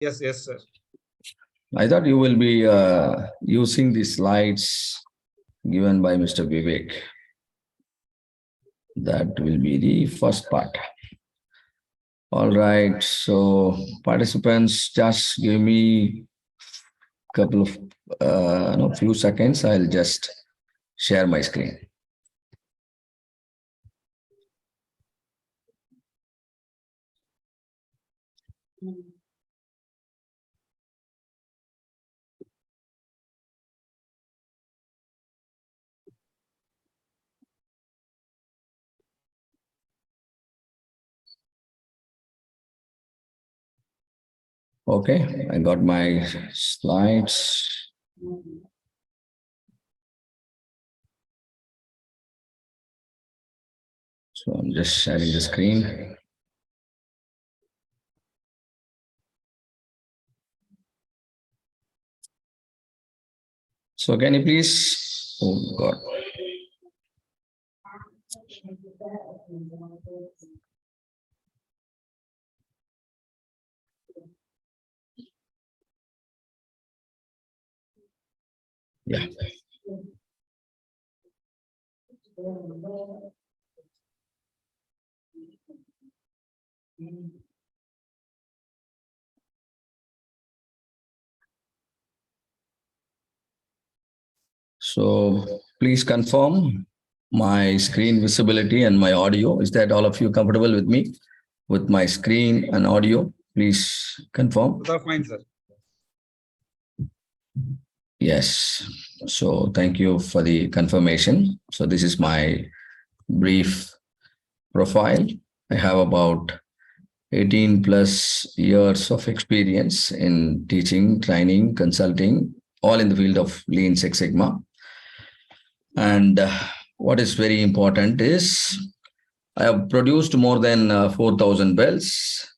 Yes, yes, sir. I thought you will be using the slides given by Mr. Vivek. That will be the first part. All right. So participants, just give me a couple of few seconds. I'll just share my screen. Okay, I got my slides. So I'm just sharing the screen. So can you please, oh God. Yeah. So please confirm my screen visibility and my audio. Is that all of you comfortable with me with my screen and audio? Please confirm. That's fine, sir. Yes. So thank you for the confirmation. So this is my brief profile. I have about 18 plus years of experience in teaching, training, consulting, all in the field of Lean Six Sigma. And what is very important is I have produced more than 4,000 bells,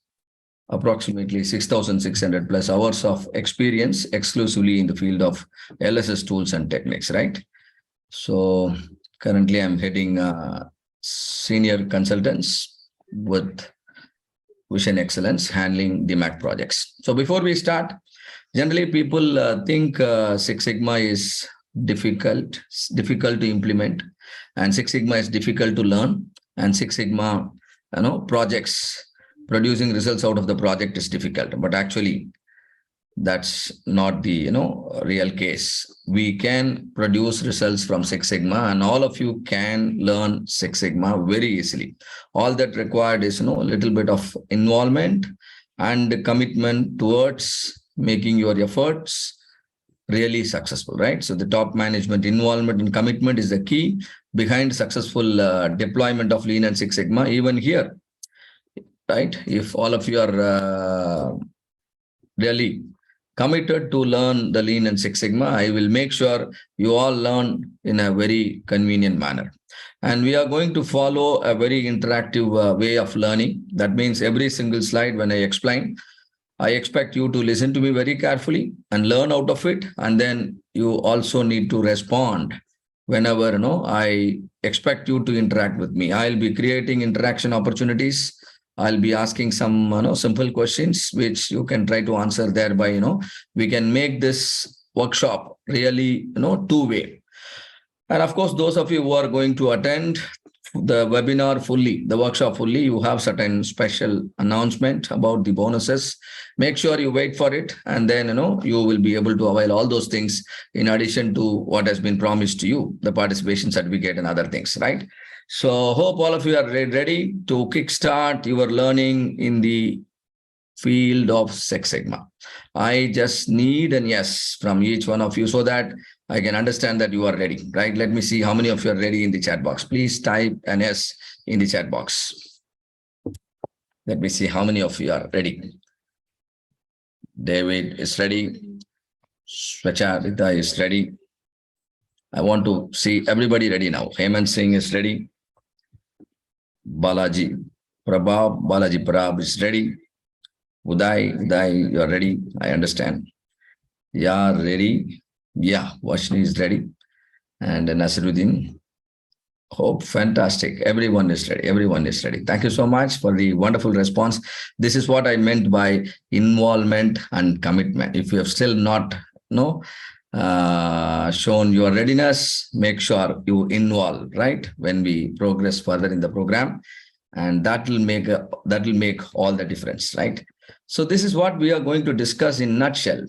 approximately 6,600 plus hours of experience exclusively in the field of LSS tools and techniques, right? So currently I'm heading senior consultants with Vision Excellence handling DMAC projects. So before we start, generally people think Six Sigma is difficult to implement, and Six Sigma is difficult to learn, and Six Sigma, projects, producing results out of the project is difficult. But actually, that's not the real case. We can produce results from Six Sigma, and all of you can learn Six Sigma very easily. All that required is a little bit of involvement and commitment towards making your efforts really successful, right? So the top management involvement and commitment is the key behind successful deployment of Lean and Six Sigma. Even here, right? If all of you are really committed to learn the Lean and Six Sigma, I will make sure you all learn in a very convenient manner. And we are going to follow a very interactive way of learning. That means every single slide when I explain, I expect you to listen to me very carefully and learn out of it. And then you also need to respond whenever I expect you to interact with me. I'll be creating interaction opportunities. I'll be asking some simple questions which you can try to answer. Thereby, we can make this workshop really two-way. And of course, those of you who are going to attend the webinar fully, the workshop fully, you have certain special announcement about the bonuses. Make sure you wait for it, and then you will be able to avail all those things in addition to what has been promised to you, the participation certificate and other things, right? So hope all of you are ready to kickstart your learning in the field of Six Sigma. I just need an yes from each one of you so that I can understand that you are ready, right? Let me see how many of you are ready in the chat box. Please type an yes in the chat box. Let me see how many of you are ready. David is ready. Swacharita is ready. I want to see everybody ready now. Hemant Singh is ready. Balaji Prabha is ready. Uday, you are ready. I understand. Yeah, ready. Yeah, Vashni is ready. And Nasiruddin. Hope fantastic. Everyone is ready. Everyone is ready. Thank you so much for the wonderful response. This is what I meant by involvement and commitment. If you have still not shown your readiness, make sure you involve, right, when we progress further in the program, and that will make all the difference, right? So this is what we are going to discuss in nutshell: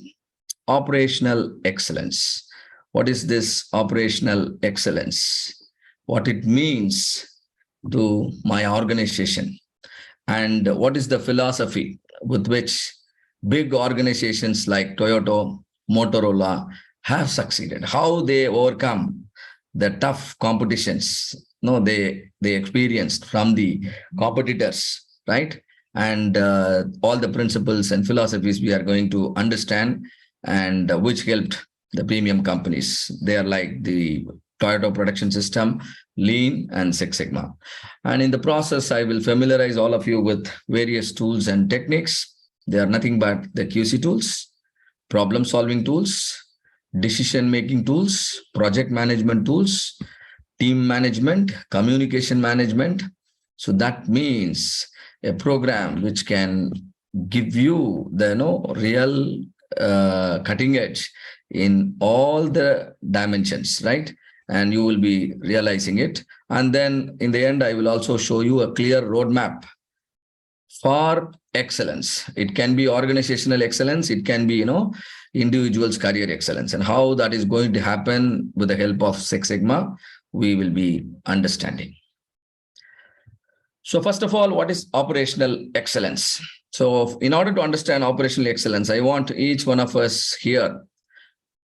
operational excellence. What is this operational excellence? What it means to my organization, and what is the philosophy with which big organizations like Toyota, Motorola have succeeded, how they overcome the tough competitions they experienced from the competitors, right? And all the principles and philosophies we are going to understand, and which helped the premium companies. They are like the Toyota Production System, Lean, and Six Sigma. And in the process, I will familiarize all of you with various tools and techniques. They are nothing but the QC tools, problem-solving tools, decision-making tools, project management tools, team management, communication management. So that means a program which can give you the real cutting edge in all the dimensions, right? And you will be realizing it. And then in the end, I will also show you a clear roadmap for excellence. It can be organizational excellence. It can be, individual's career excellence, and how that is going to happen with the help of Six Sigma, we will be understanding. So first of all, what is operational excellence? So in order to understand operational excellence, I want each one of us here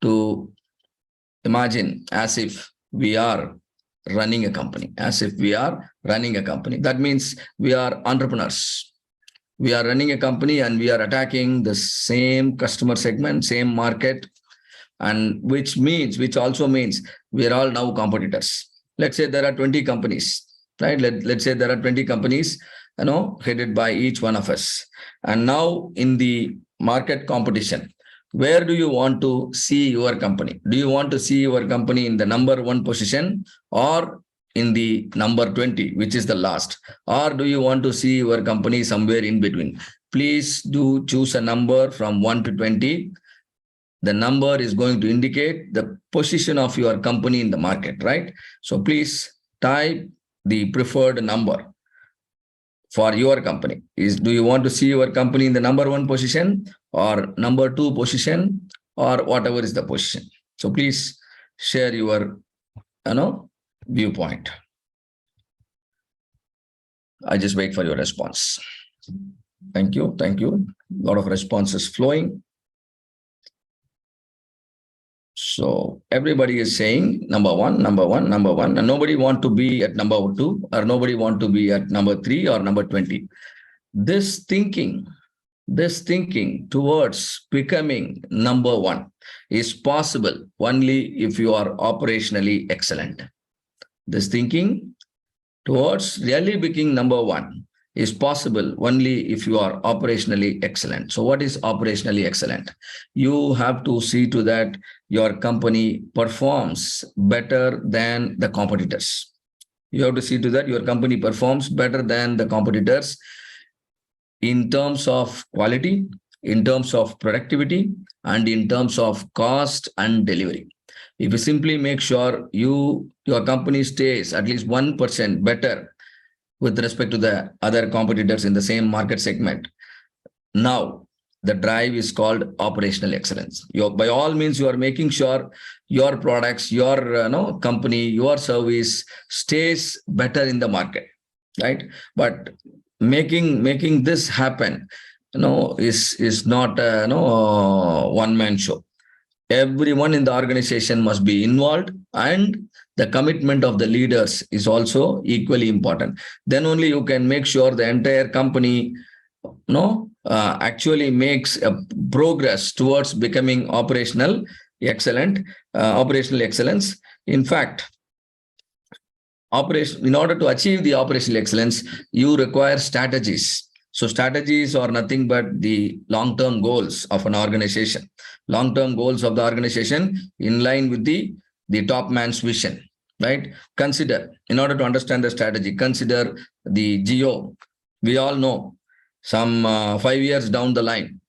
to imagine as if we are running a company, That means we are entrepreneurs. We are running a company and we are attacking the same customer segment, same market, and which also means we are all now competitors. Let's say there are 20 companies, right? Let's say there are 20 companies, headed by each one of us. And now in the market competition, where do you want to see your company? Do you want to see your company in the number 1 position, or in the number 20, which is the last? Or do you want to see your company somewhere in between? Please do choose a number from 1 to 20. The number is going to indicate the position of your company in the market, right? So please type the preferred number for your company. Do you want to see your company in the number 1 position, or number 2 position, or whatever is the position? So please share your viewpoint. I just wait for your response. Thank you. A lot of responses flowing. So everybody is saying number one, and nobody want to be at number 2, or nobody want to be at number 3 or number 20. This thinking towards becoming number 1 is possible only if you are operationally excellent. This thinking towards really becoming number 1 is possible only if you are operationally excellent. So what is operationally excellent? You have to see to that your company performs better than the competitors. You have to see to that your company performs better than the competitors in terms of quality, in terms of productivity, and in terms of cost and delivery. If you simply make sure your company stays at least 1% better with respect to the other competitors in the same market segment, now the drive is called operational excellence. By all means, you are making sure your products, your company, your service stays better in the market, right? But making this happen, is not a one-man show. Everyone in the organization must be involved, and the commitment of the leaders is also equally important. Then only you can make sure the entire company actually makes a progress towards becoming operational excellence. In fact, in order to achieve the operational excellence, you require strategies. So strategies are nothing but the long-term goals of an organization. Long-term goals of the organization in line with the top man's vision. right? Consider, in order to understand the strategy, consider the Jio. We all know some 5 years down the line,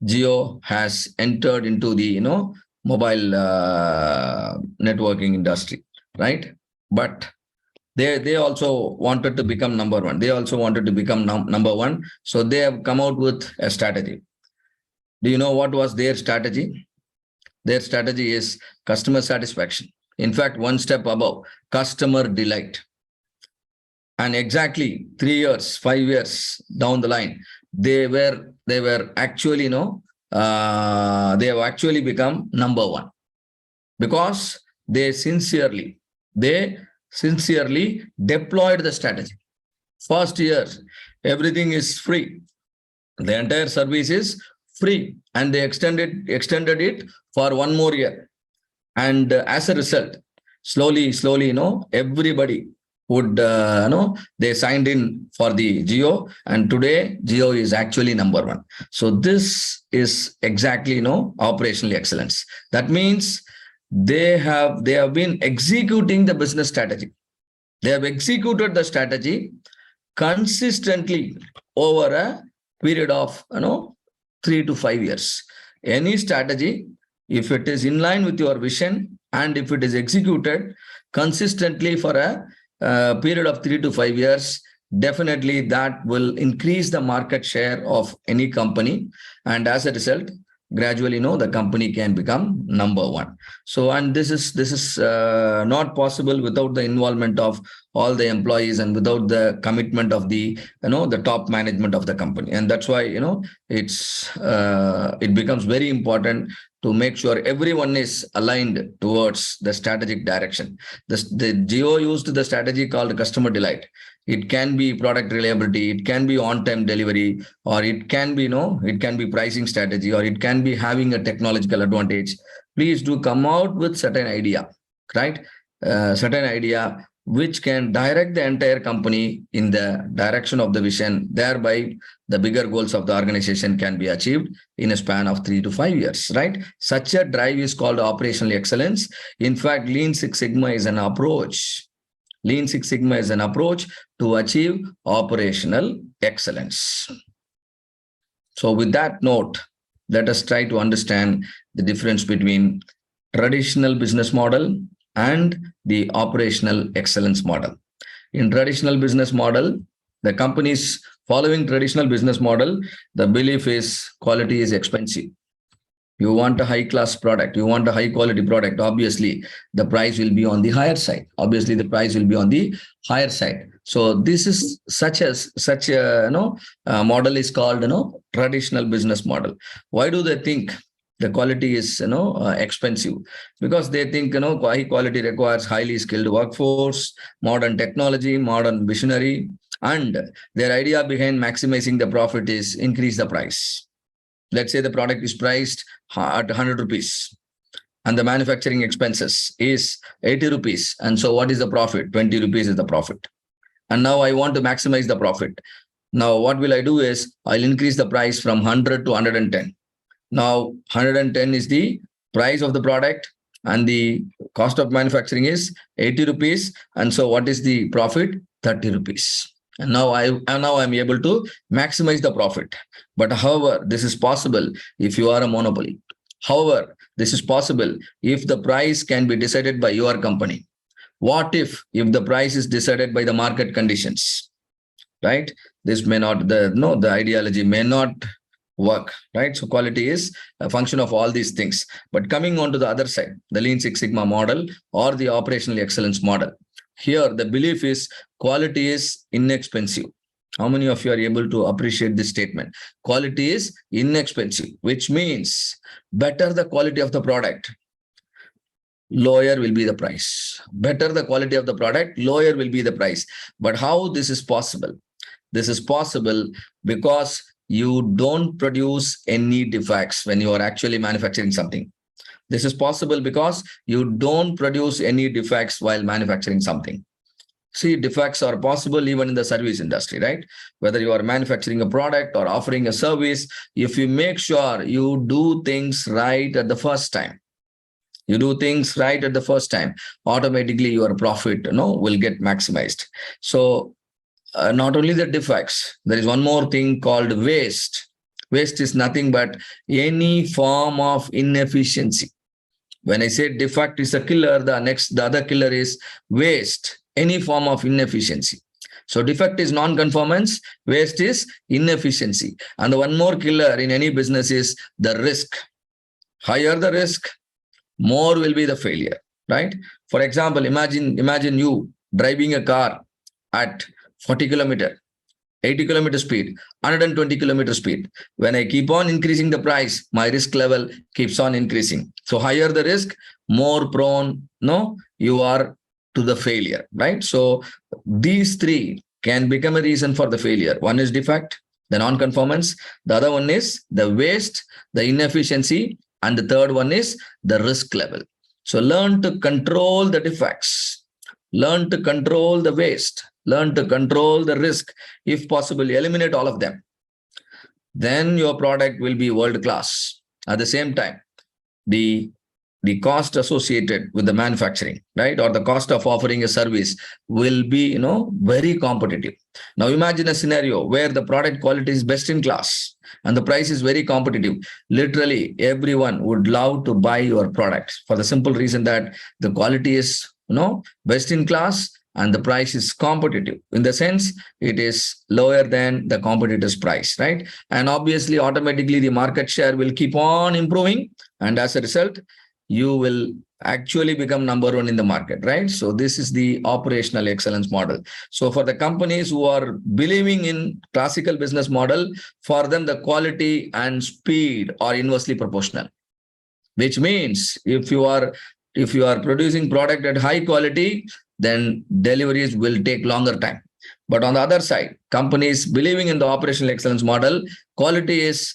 Jio has entered into the mobile networking industry, right? But they also wanted to become number one. They also wanted to become number one. So they have come out with a strategy. Do you know what was their strategy? Their strategy is customer satisfaction. In fact, one step above, customer delight. And exactly 3 years, 5 years down the line, they were actually, they have actually become number one because they sincerely deployed the strategy. First year, everything is free. The entire service is free, and they extended it for one more year. And as a result, slowly, everybody would, they signed in for the Jio, and today Jio is actually number one. So this is exactly, operational excellence. That means they have been executing the business strategy. They have executed the strategy consistently over a period of 3 to 5 years. Any strategy, if it is in line with your vision and if it is executed consistently for a period of 3 to 5 years, definitely that will increase the market share of any company, and as a result, gradually the company can become number one. So, and this is not possible without the involvement of all the employees and without the commitment of the the top management of the company. And that's why it becomes very important to make sure everyone is aligned towards the strategic direction. The Jio used the strategy called customer delight. It can be product reliability, it can be on-time delivery, or it can be it can be pricing strategy, or it can be having a technological advantage. Please do come out with certain idea, right? Certain idea which can direct the entire company in the direction of the vision. Thereby, the bigger goals of the organization can be achieved in a span of 3 to 5 years, right? Such a drive is called operational excellence. In fact, Lean Six Sigma is an approach. Lean Six Sigma is an approach to achieve operational excellence. So with that note, let us try to understand the difference between traditional business model and the operational excellence model. In traditional business model, the companies following traditional business model, the belief is quality is expensive. You want a high-class product, you want a high-quality product, obviously, the price will be on the higher side. Obviously, the price will be on the higher side. So this is such a model is called traditional business model. Why do they think the quality is expensive? Because they think high quality requires highly skilled workforce, modern technology, modern visionary, and their idea behind maximizing the profit is increase the price. Let's say the product is priced at 100 rupees and the manufacturing expenses is 80 rupees. And so what is the profit? 20 rupees is the profit. And now I want to maximize the profit. Now what will I do is I'll increase the price from 100 to 110. Now 110 is the price of the product and the cost of manufacturing is 80 rupees. And so what is the profit? 30 rupees. And now I'm able to maximize the profit. But however, this is possible if you are a monopoly. However, this is possible if the price can be decided by your company. What if the price is decided by the market conditions, right? This may not, the ideology may not work, right? So quality is a function of all these things. But coming on to the other side, the Lean Six Sigma model or the operational excellence model. Here, the belief is quality is inexpensive. How many of you are able to appreciate this statement? Quality is inexpensive, which means better the quality of the product, lower will be the price. Better the quality of the product, lower will be the price. But how this is possible? This is possible because you don't produce any defects when you are actually manufacturing something. This is possible because you don't produce any defects while manufacturing something. See, defects are possible even in the service industry, right? Whether you are manufacturing a product or offering a service, if you make sure you do things right at the first time, You do things right at the first time, automatically your profit, will get maximized. So not only the defects, there is one more thing called waste. Waste is nothing but any form of inefficiency. When I say defect is a killer, the other killer is waste, any form of inefficiency. So defect is non-conformance, waste is inefficiency. And the one more killer in any business is the risk. Higher the risk, more will be the failure, right? For example, imagine you driving a car at 40 kilometer, 80 kilometer speed, 120 kilometer speed. When I keep on increasing the price, my risk level keeps on increasing. So higher the risk, more prone, you are to the failure, right? So these three can become a reason for the failure. One is defect, the non-conformance. The other one is the waste, the inefficiency. And the third one is the risk level. So learn to control the defects, learn to control the waste, learn to control the risk. If possible, eliminate all of them. Then your product will be world class. At the same time, the cost associated with the manufacturing, right, or the cost of offering a service will be, very competitive. Now imagine a scenario where the product quality is best in class and the price is very competitive. Literally everyone would love to buy your product for the simple reason that the quality is, best in class and the price is competitive. In the sense, it is lower than the competitor's price, right? And obviously, automatically the market share will keep on improving. And as a result, you will actually become number one in the market, right? So this is the operational excellence model. So for the companies who are believing in classical business model, for them, the quality and speed are inversely proportional, which means if you are producing product at high quality, then deliveries will take longer time. But on the other side, companies believing in the operational excellence model, quality is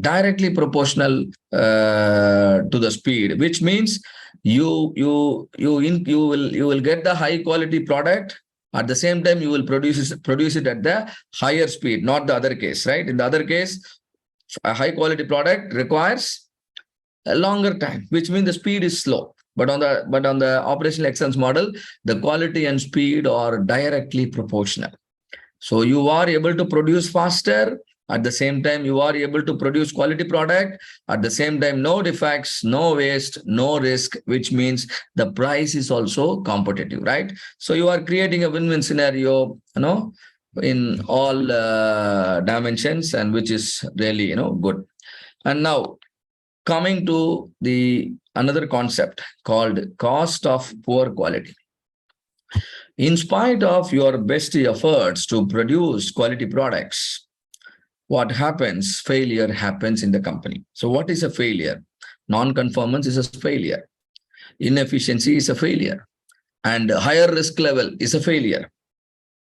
directly proportional to the speed, which means you will get the high quality product. At the same time, you will produce it at the higher speed, not the other case, right? In the other case, a high quality product requires a longer time, which means the speed is slow. But on the operational excellence model, the quality and speed are directly proportional. So you are able to produce faster. At the same time, you are able to produce quality product. At the same time, no defects, no waste, no risk, which means the price is also competitive, right? So you are creating a win-win scenario, in all dimensions, and which is really, good. And now coming to the another concept called cost of poor quality. In spite of your best efforts to produce quality products, what happens? Failure happens in the company. So what is a failure? Non-conformance is a failure. Inefficiency is a failure. And higher risk level is a failure,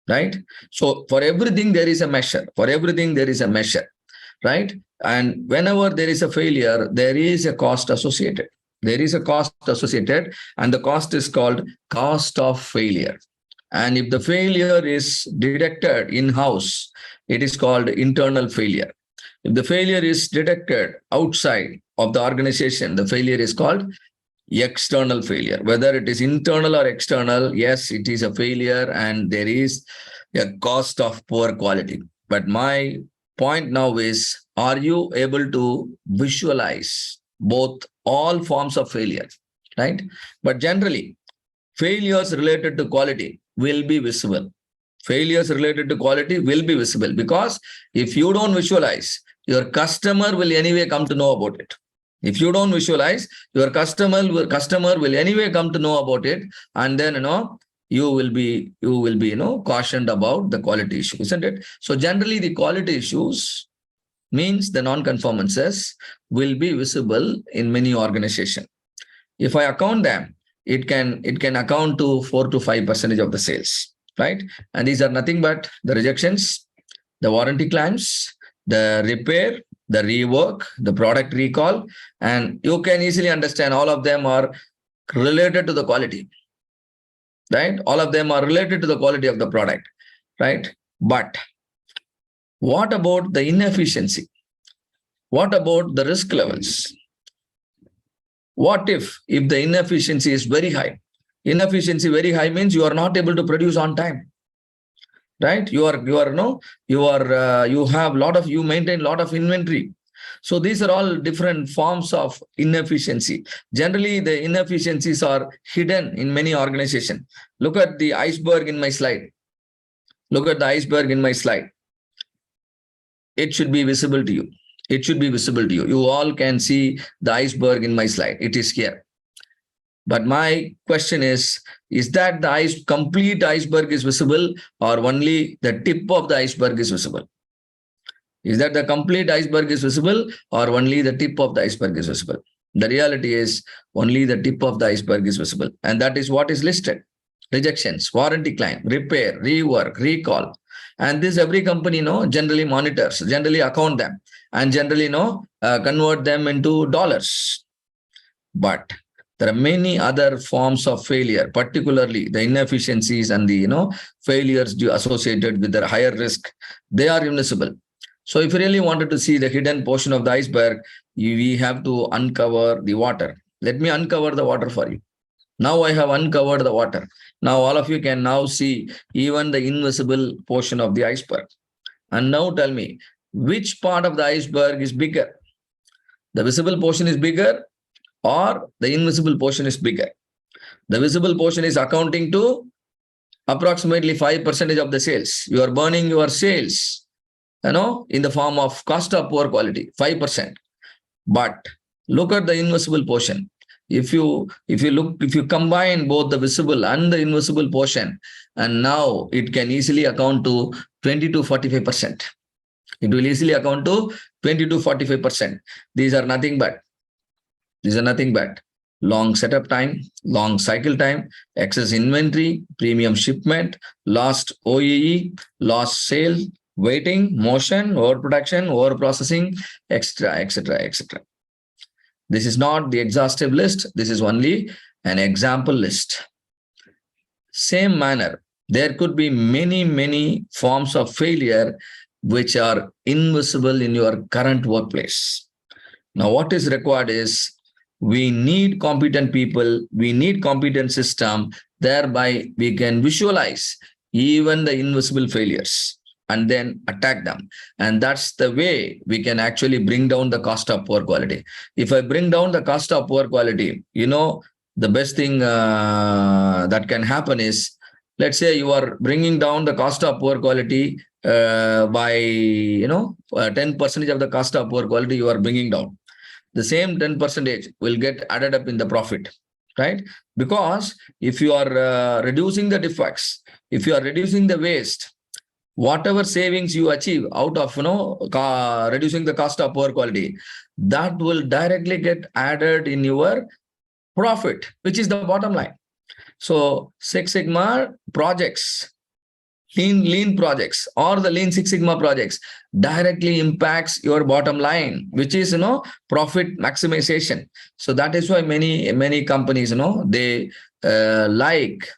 right? So for everything, there is a measure. For everything, there is a measure, right? And whenever there is a failure, there is a cost associated. There is a cost associated, and the cost is called cost of failure. And if the failure is detected in-house, it is called internal failure. If the failure is detected outside of the organization, the failure is called external failure. Whether it is internal or external, yes, it is a failure and there is a cost of poor quality. But my point now is, are you able to visualize all forms of failure, right? But generally, failures related to quality will be visible. Failures related to quality will be visible because if you don't visualize, your customer will anyway come to know about it. If you don't visualize, your customer will anyway come to know about it, and then you will be cautioned about the quality issue, isn't it? So generally, the quality issues means the non-conformances will be visible in many organizations. If I account them, it can account to 4 to 5% of the sales, right? And these are nothing but the rejections, the warranty claims, the repair, the rework, the product recall, and you can easily understand all of them are related to the quality, right? All of them are related to the quality of the product, right? But what about the inefficiency? What about the risk levels? What if the inefficiency is very high? Inefficiency very high means you are not able to produce on time, right? You maintain lot of inventory. So these are all different forms of inefficiency. Generally, the inefficiencies are hidden in many organizations. Look at the iceberg in my slide. Look at the iceberg in my slide. It should be visible to you. It should be visible to you. You all can see the iceberg in my slide. It is here. But my question is that the complete iceberg is visible or only the tip of the iceberg is visible? Is that the complete iceberg is visible or only the tip of the iceberg is visible? The reality is only the tip of the iceberg is visible. And that is what is listed. Rejections, warranty claim, repair, rework, recall. And this every company generally monitors, generally account them, and generally convert them into dollars. But there are many other forms of failure, particularly the inefficiencies and the failures associated with the higher risk. They are invisible. So if you really wanted to see the hidden portion of the iceberg, we have to uncover the water. Let me uncover the water for you. Now I have uncovered the water. Now all of you can now see even the invisible portion of the iceberg. And now tell me, which part of the iceberg is bigger? The visible portion is bigger or the invisible portion is bigger? The visible portion is accounting to approximately 5% of the sales. You are burning your sales, in the form of cost of poor quality, 5%. But look at the invisible portion. If you combine both the visible and the invisible portion, and now it can easily account to 20 to 45%. It will easily account to 20 to 45%. These are nothing but long setup time, long cycle time, excess inventory, premium shipment, lost OEE, lost sale, waiting, motion, overproduction, overprocessing, etc. This is not the exhaustive list. This is only an example list. Same manner, there could be many forms of failure which are invisible in your current workplace. Now, what is required is we need competent people, we need competent system, thereby we can visualize even the invisible failures and then attack them. And that's the way we can actually bring down the cost of poor quality. If I bring down the cost of poor quality, the best thing that can happen is, let's say you are bringing down the cost of poor quality by 10% of the cost of poor quality you are bringing down. The same 10% will get added up in the profit, right? Because if you are reducing the defects, if you are reducing the waste, whatever savings you achieve out of reducing the cost of poor quality, that will directly get added in your profit, which is the bottom line. So Six Sigma projects, lean projects, or the Lean Six Sigma projects directly impacts your bottom line, which is profit maximization. So that is why many companies they like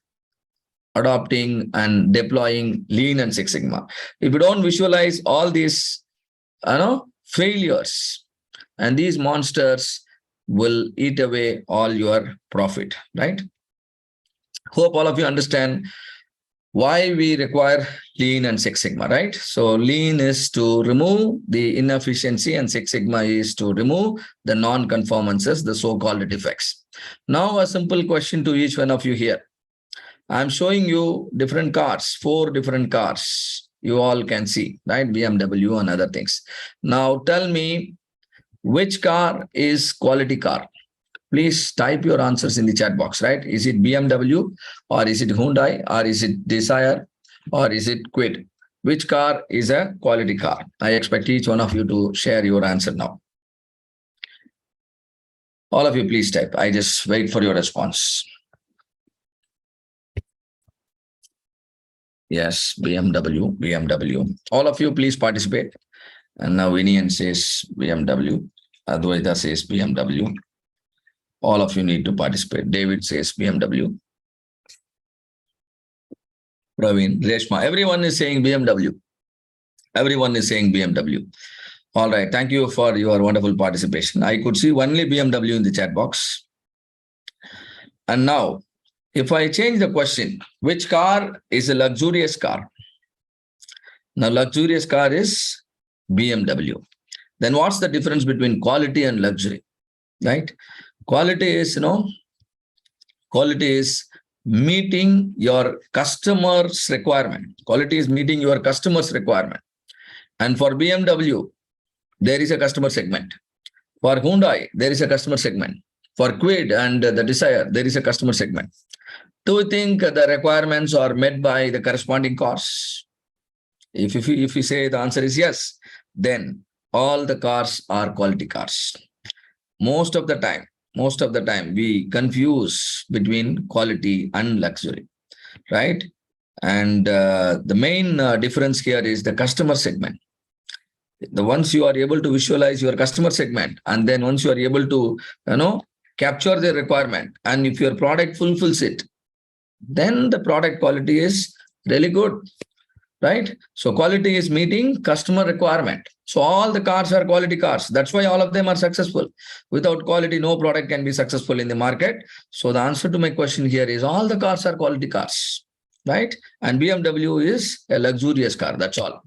adopting and deploying Lean and Six Sigma. If you don't visualize all these failures, and these monsters will eat away all your profit, right? Hope all of you understand why we require Lean and Six Sigma, right? So Lean is to remove the inefficiency and Six Sigma is to remove the non-conformances, the so-called defects. Now a simple question to each one of you here. I'm showing you different cars, 4 different cars. You all can see, right? BMW and other things. Now tell me, which car is quality car? Please type your answers in the chat box, right? Is it BMW or is it Hyundai or is it Desire or is it Kwid? Which car is a quality car? I expect each one of you to share your answer now. All of you, please type. I just wait for your response. Yes, BMW. All of you, please participate. And now Vinian says BMW. Advaita says BMW. All of you need to participate. David says BMW. Praveen, Reshma, everyone is saying BMW. Everyone is saying BMW. All right. Thank you for your wonderful participation. I could see only BMW in the chat box. And now, if I change the question, which car is a luxurious car? Now, luxurious car is BMW. Then what's the difference between quality and luxury? Right? Quality is, quality is meeting your customer's requirement. Quality is meeting your customer's requirement. And for BMW, there is a customer segment. For Hyundai, there is a customer segment. For Kwid and the Desire, there is a customer segment. Do you think the requirements are met by the corresponding cars? If you say the answer is yes, then all the cars are quality cars. Most of the time, we confuse between quality and luxury, right? And the main difference here is the customer segment. Once you are able to visualize your customer segment, and then once you are able to, capture the requirement, and if your product fulfills it, then the product quality is really good, right? So quality is meeting customer requirement. So all the cars are quality cars. That's why all of them are successful. Without quality, no product can be successful in the market. So the answer to my question here is all the cars are quality cars, right? And BMW is a luxurious car. That's all.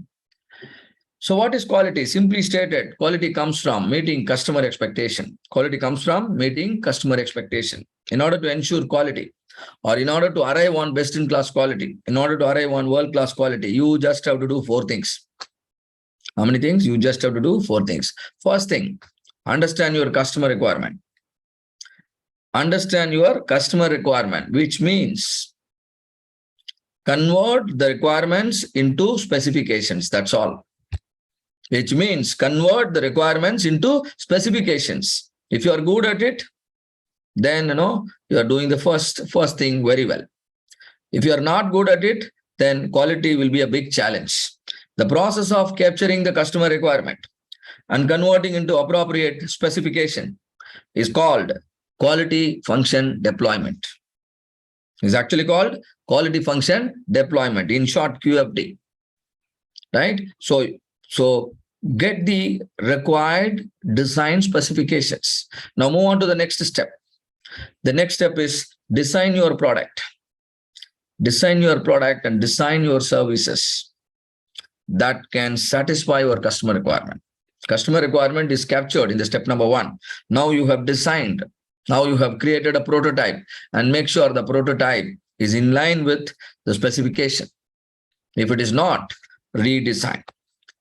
So what is quality? Simply stated, quality comes from meeting customer expectation. Quality comes from meeting customer expectation. In order to ensure quality, or in order to arrive on best-in-class quality, in order to arrive on world-class quality, you just have to do 4 things. How many things? You just have to do 4 things. First thing, understand your customer requirement. Understand your customer requirement, which means convert the requirements into specifications. That's all. Which means convert the requirements into specifications. If you are good at it, then you are doing the first thing very well. If you are not good at it, then quality will be a big challenge. The process of capturing the customer requirement and converting into appropriate specification is called quality function deployment. It's actually called quality function deployment, in short QFD. Right? So get the required design specifications. Now move on to the next step. The next step is design your product. Design your product and design your services that can satisfy your customer requirement. Customer requirement is captured in the step number 1. Now you have designed. Now you have created a prototype, and make sure the prototype is in line with the specification. If it is not, redesign.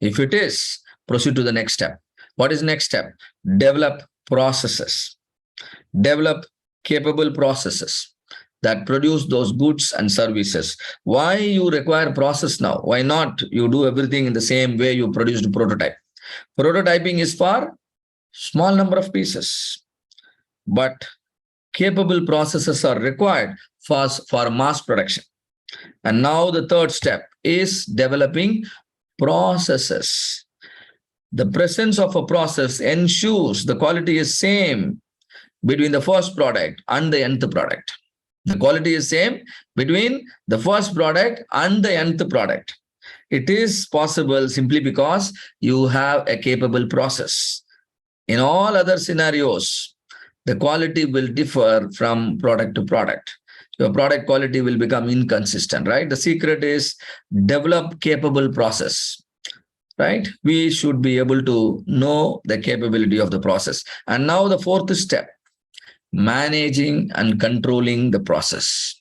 If it is, proceed to the next step. What is next step? Develop processes. Develop capable processes that produce those goods and services. Why you require process now? Why not you do everything in the same way you produced a prototype? Prototyping is for small number of pieces, but capable processes are required for mass production. And now the third step is developing processes. The presence of a process ensures the quality is same between the first product and the nth product. The quality is same between the first product and the nth product. It is possible simply because you have a capable process. In all other scenarios, the quality will differ from product to product. Your product quality will become inconsistent, right? The secret is develop capable process, right? We should be able to know the capability of the process. And now the fourth step, managing and controlling the process.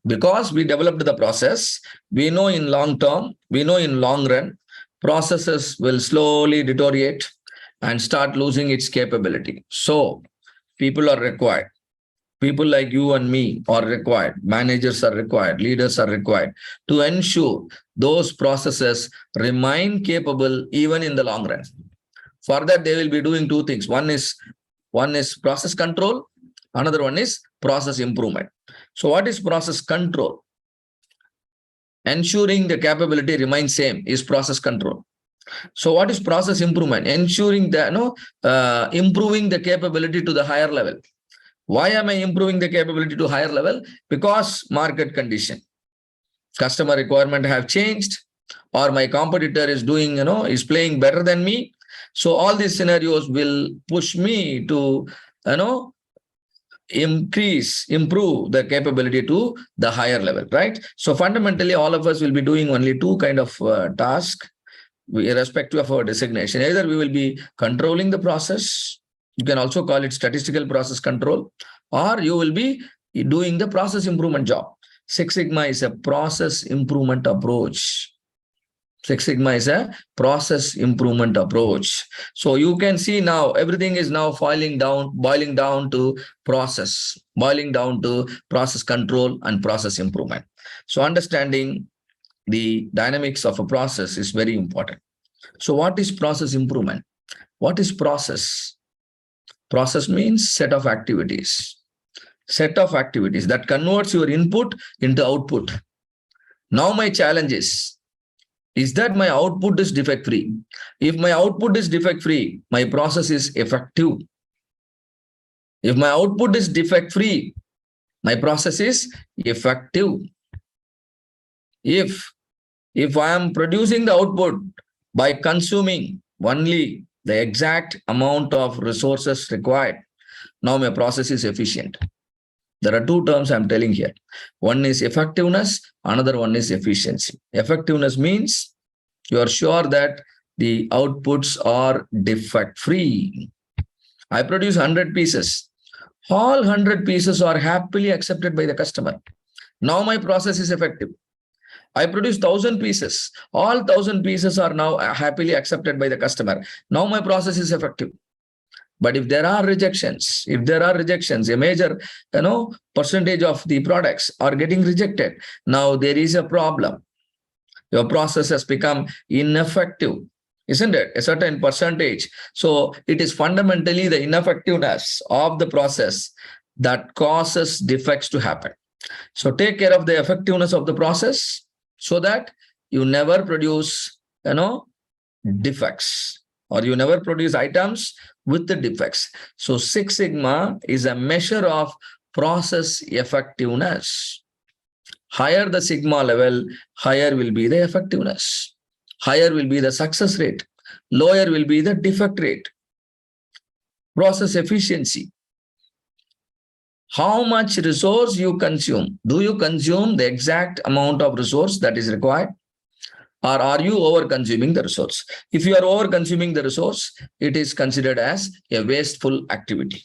Because we developed the process, we know in long term, we know in long run, processes will slowly deteriorate and start losing its capability. So people are required. People like you and me are required. Managers are required. Leaders are required to ensure those processes remain capable even in the long run. For that, they will be doing 2 things. One is process control. Another one is process improvement. So what is process control? Ensuring the capability remains same is process control. So what is process improvement? Ensuring that improving the capability to the higher level. Why am I improving the capability to higher level? Because market condition, customer requirement have changed, or my competitor is doing, is playing better than me. So all these scenarios will push me to, improve the capability to the higher level, right? So fundamentally, all of us will be doing only two kind of tasks, irrespective of our designation. Either we will be controlling the process, you can also call it statistical process control, or you will be doing the process improvement job. Six Sigma is a process improvement approach. Six Sigma is a process improvement approach. So you can see now everything is now boiling down to process, boiling down to process control and process improvement. So understanding the dynamics of a process is very important. So what is process improvement? What is process? Process means set of activities. Set of activities that converts your input into output. Now my challenge is that my output is defect free. If my output is defect free, my process is effective. If my output is defect free, my process is effective. If I am producing the output by consuming only the exact amount of resources required, now my process is efficient. There are two terms I'm telling here. One is effectiveness, another one is efficiency. Effectiveness means you are sure that the outputs are defect-free. I produce 100 pieces. All 100 pieces are happily accepted by the customer. Now my process is effective. I produce 1,000 pieces. All 1,000 pieces are now happily accepted by the customer. Now my process is effective. But if there are rejections, a major, percentage of the products are getting rejected, now there is a problem. Your process has become ineffective, isn't it? A certain percentage. So it is fundamentally the ineffectiveness of the process that causes defects to happen. So take care of the effectiveness of the process so that you never produce, defects, or you never produce items with the defects. So Six Sigma is a measure of process effectiveness. Higher the Sigma level, higher will be the effectiveness. Higher will be the success rate. Lower will be the defect rate. Process efficiency. How much resource you consume? Do you consume the exact amount of resource that is required? Or are you over-consuming the resource? If you are over-consuming the resource, it is considered as a wasteful activity.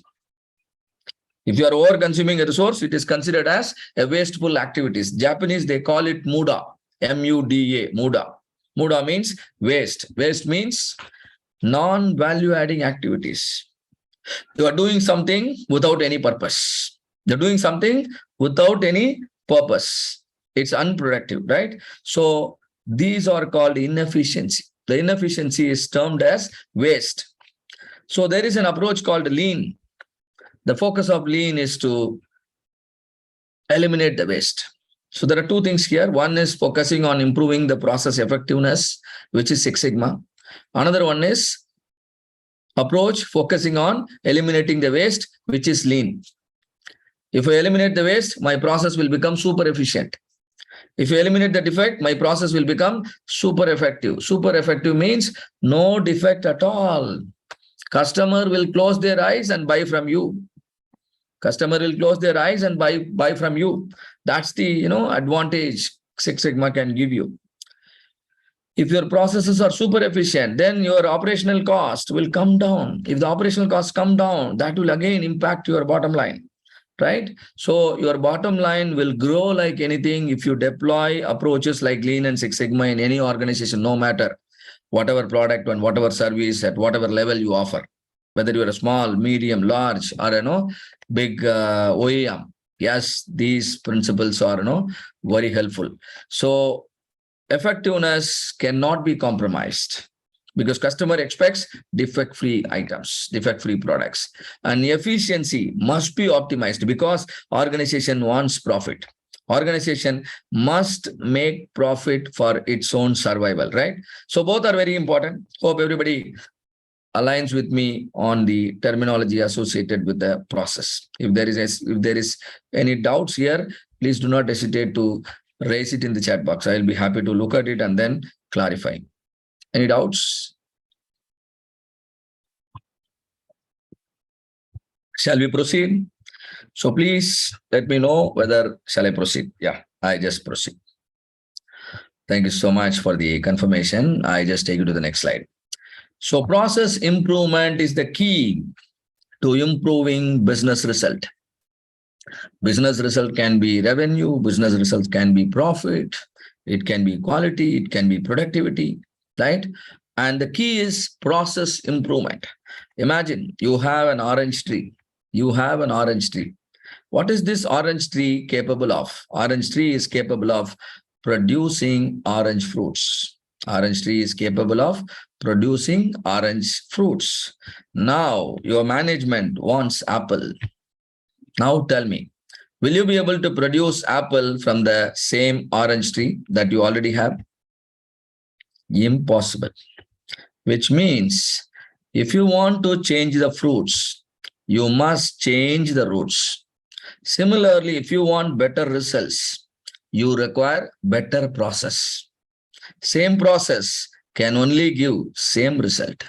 If you are over-consuming a resource, it is considered as a wasteful activities. Japanese, they call it muda, M-U-D-A, muda. Muda means waste. Waste means non-value-adding activities. You are doing something without any purpose. You're doing something without any purpose. It's unproductive, right? So these are called inefficiency. The inefficiency is termed as waste. So there is an approach called lean. The focus of lean is to eliminate the waste. So there are two things here. One is focusing on improving the process effectiveness, which is Six Sigma. Another one is approach focusing on eliminating the waste, which is lean. If I eliminate the waste, my process will become super efficient. If you eliminate the defect, my process will become super effective. Super effective means no defect at all. Customer will close their eyes and buy from you. Customer will close their eyes and buy from you. That's the advantage Six Sigma can give you. If your processes are super efficient, then your operational cost will come down. If the operational costs come down, that will again impact your bottom line. Right? So your bottom line will grow like anything if you deploy approaches like Lean and Six Sigma in any organization, no matter whatever product and whatever service at whatever level you offer, whether you're a small, medium, large, or big OEM. Yes, these principles are very helpful. So effectiveness cannot be compromised, because customer expects defect-free items, defect-free products. And efficiency must be optimized because organization wants profit. Organization must make profit for its own survival, right? So both are very important. Hope everybody aligns with me on the terminology associated with the process. If there is any doubts here, please do not hesitate to raise it in the chat box. I'll be happy to look at it and then clarify. Any doubts? Shall we proceed? So please let me know whether shall I proceed. Yeah, I just proceed. Thank you so much for the confirmation. I just take you to the next slide. So process improvement is the key to improving business result. Business result can be revenue, business results can be profit, it can be quality, it can be productivity, right? And the key is process improvement. Imagine you have an orange tree. You have an orange tree. What is this orange tree capable of? Orange tree is capable of producing orange fruits. Orange tree is capable of producing orange fruits. Now, your management wants apple. Now tell me, will you be able to produce apple from the same orange tree that you already have? Impossible. Which means if you want to change the fruits, you must change the roots. Similarly, if you want better results, you require better process. Same process can only give same result.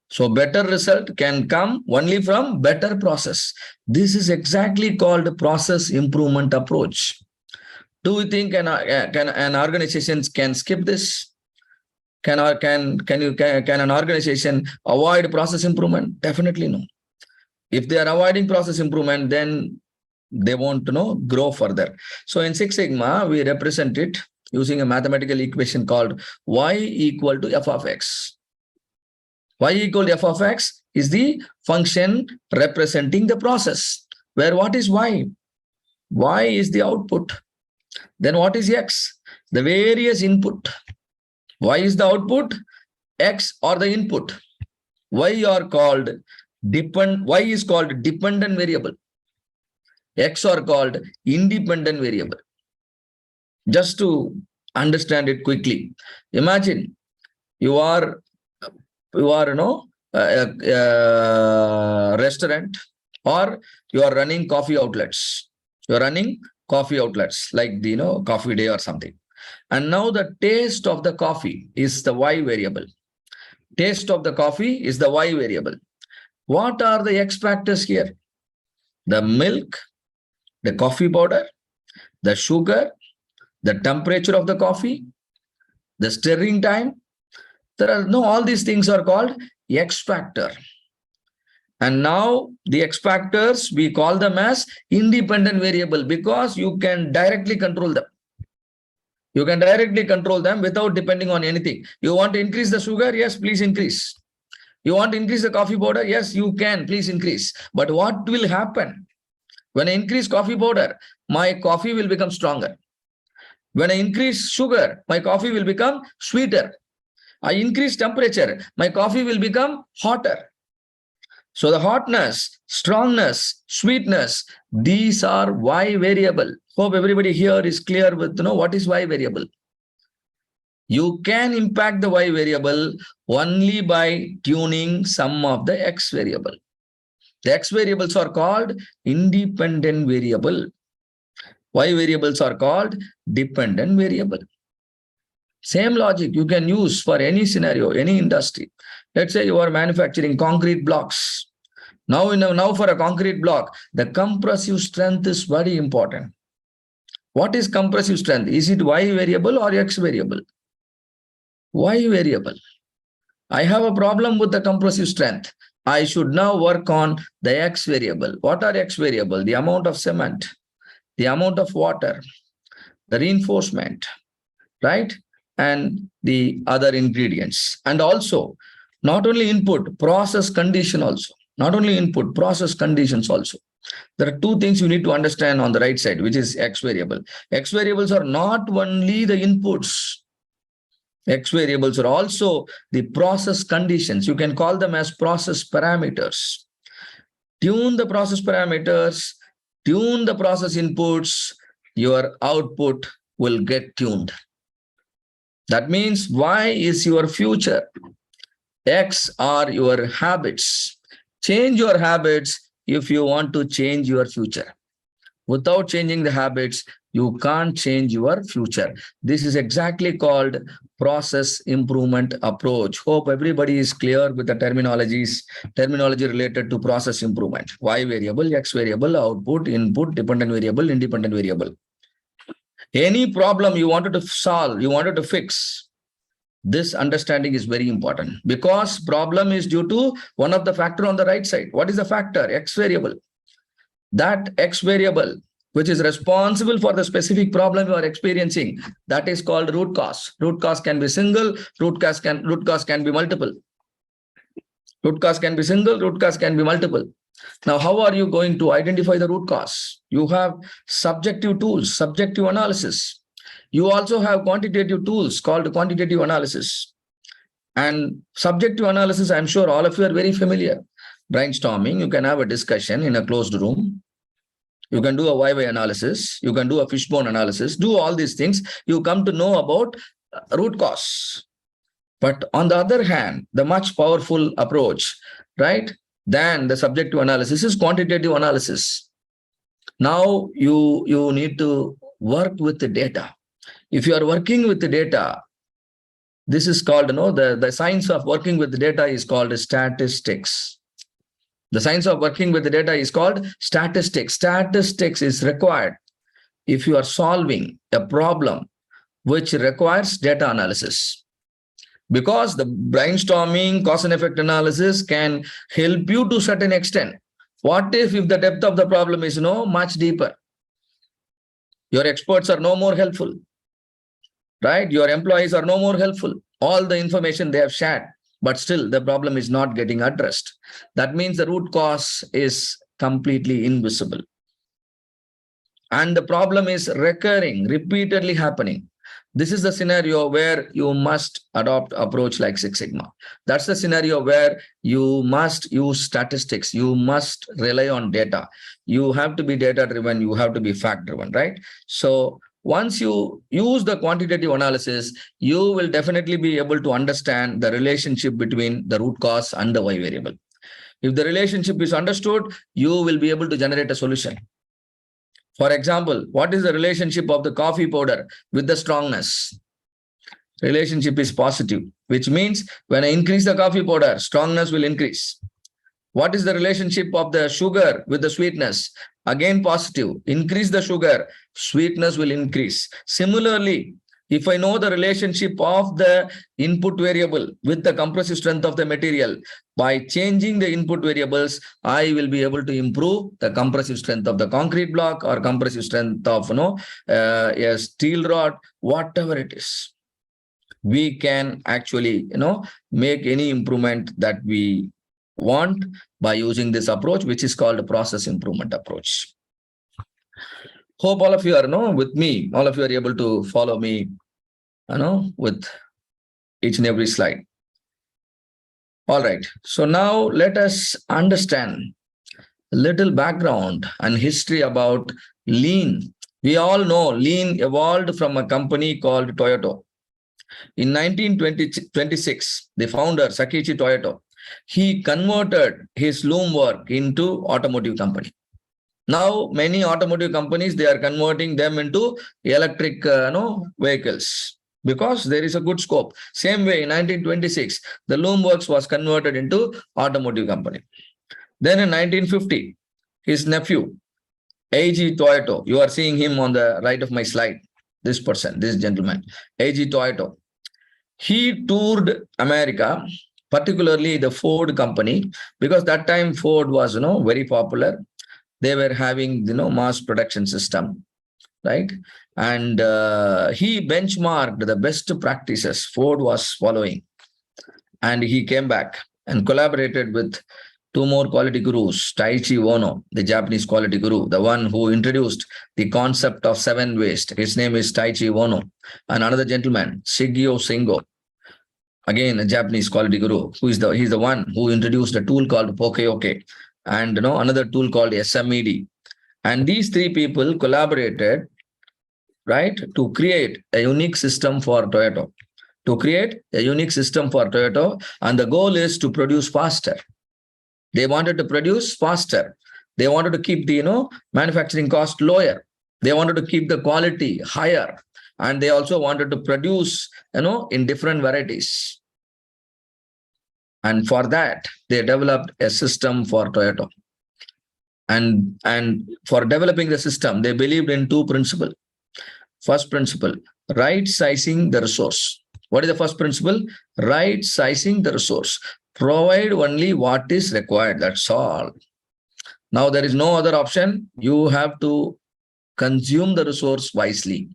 So better result can come only from better process. This is exactly called process improvement approach. Do you think can an organization can skip this? Can an organization avoid process improvement? Definitely no. If they are avoiding process improvement, then they won't grow further. So in Six Sigma, we represent it using a mathematical equation called y equal to f of x. Y equal to f of x is the function representing the process. Where what is y? Y is the output. Then what is x? The various input. Y is the output, x or the input. Y is called dependent variable. X are called independent variable. Just to understand it quickly, imagine you are a restaurant, or you are running coffee outlets. You are running coffee outlets like the coffee day or something. And now the taste of the coffee is the y variable. Taste of the coffee is the y variable. What are the X factors here? The milk, the coffee powder, the sugar, the temperature of the coffee, the stirring time. All these things are called X factor. And now the X factors, we call them as independent variable because you can directly control them. You can directly control them without depending on anything. You want to increase the sugar? Yes, please increase. You want to increase the coffee powder? Yes, you can, please increase. But what will happen? When I increase coffee powder, my coffee will become stronger. When I increase sugar, my coffee will become sweeter. I increase temperature, my coffee will become hotter. So the hotness, strongness, sweetness, these are Y variable. Hope everybody here is clear with what is Y variable. You can impact the Y variable only by tuning some of the X variable. The X variables are called independent variable. Y variables are called dependent variable. Same logic you can use for any scenario, any industry. Let's say you are manufacturing concrete blocks. Now for a concrete block, the compressive strength is very important. What is compressive strength? Is it Y variable or X variable? Y variable. I have a problem with the compressive strength. I should now work on the X variable. What are X variable? The amount of cement, the amount of water, the reinforcement, right? And the other ingredients. And also, not only input, process condition also. Not only input, process conditions also. There are two things you need to understand on the right side, which is X variable. X variables are not only the inputs. X variables are also the process conditions. You can call them as process parameters. Tune the process parameters, tune the process inputs, your output will get tuned. That means Y is your future. X are your habits. Change your habits if you want to change your future. Without changing the habits, you can't change your future. This is exactly called process improvement approach. Hope everybody is clear with the terminology related to process improvement. Y variable, X variable, output, input, dependent variable, independent variable. Any problem you wanted to solve, you wanted to fix, this understanding is very important, because problem is due to one of the factor on the right side. What is the factor? X variable. That X variable, which is responsible for the specific problem you are experiencing, that is called root cause. Root cause can be single, root cause can be multiple. Root cause can be single, root cause can be multiple. Now, how are you going to identify the root cause? You have subjective tools, subjective analysis. You also have quantitative tools called quantitative analysis. And subjective analysis, I'm sure all of you are very familiar. Brainstorming, you can have a discussion in a closed room. You can do a YY analysis. You can do a fishbone analysis. Do all these things. You come to know about root cause. But on the other hand, the much powerful approach, right, than the subjective analysis is quantitative analysis. Now you need to work with the data. If you are working with the data, this is called, the science of working with the data is called statistics. The science of working with the data is called statistics. Statistics is required if you are solving a problem which requires data analysis. Because the brainstorming, cause and effect analysis can help you to a certain extent. What if the depth of the problem is much deeper? Your experts are no more helpful, right? Your employees are no more helpful. All the information they have shared, but still the problem is not getting addressed. That means the root cause is completely invisible. And the problem is recurring, repeatedly happening. This is the scenario where you must adopt approach like Six Sigma. That's the scenario where you must use statistics. You must rely on data. You have to be data driven. You have to be fact driven, right? So once you use the quantitative analysis, you will definitely be able to understand the relationship between the root cause and the Y variable. If the relationship is understood, you will be able to generate a solution. For example, what is the relationship of the coffee powder with the strongness? Relationship is positive, which means when I increase the coffee powder, strongness will increase. What is the relationship of the sugar with the sweetness? Again, positive. Increase the sugar, sweetness will increase. Similarly, if I know the relationship of the input variable with the compressive strength of the material, by changing the input variables, I will be able to improve the compressive strength of the concrete block or compressive strength of a steel rod, whatever it is. We can actually make any improvement that we want by using this approach, which is called a process improvement approach. Hope all of you are with me. All of you are able to follow me with each and every slide. All right. So now let us understand a little background and history about Lean. We all know Lean evolved from a company called Toyota. In 1926, the founder, Sakichi Toyoda, he converted his loom work into automotive company. Now, many automotive companies, they are converting them into electric vehicles because there is a good scope. Same way, in 1926, the loom works was converted into automotive company. Then in 1950, his nephew, Eiji Toyoda, you are seeing him on the right of my slide, this person, this gentleman, Eiji Toyoda. He toured America, particularly the Ford company, because that time Ford was very popular. They were having mass production system, right? And he benchmarked the best practices Ford was following. And he came back and collaborated with two more quality gurus, Taiichi Ohno, the Japanese quality guru, the one who introduced the concept of 7 waste. His name is Taiichi Ohno. And another gentleman, Shigeo Shingo, again a Japanese quality guru, he's the one who introduced a tool called Poke-Yoke and another tool called SMED. And these 3 people collaborated, right, to create a unique system for Toyota. And the goal is to produce faster. They wanted to produce faster. They wanted to keep the, manufacturing cost lower. They wanted to keep the quality higher. And they also wanted to produce, in different varieties. And for that, they developed a system for Toyota. And for developing the system, they believed in two principles. First principle, right sizing the resource. What is the first principle? Right sizing the resource. Provide only what is required. That's all. Now there is no other option. You have to consume the resource wisely.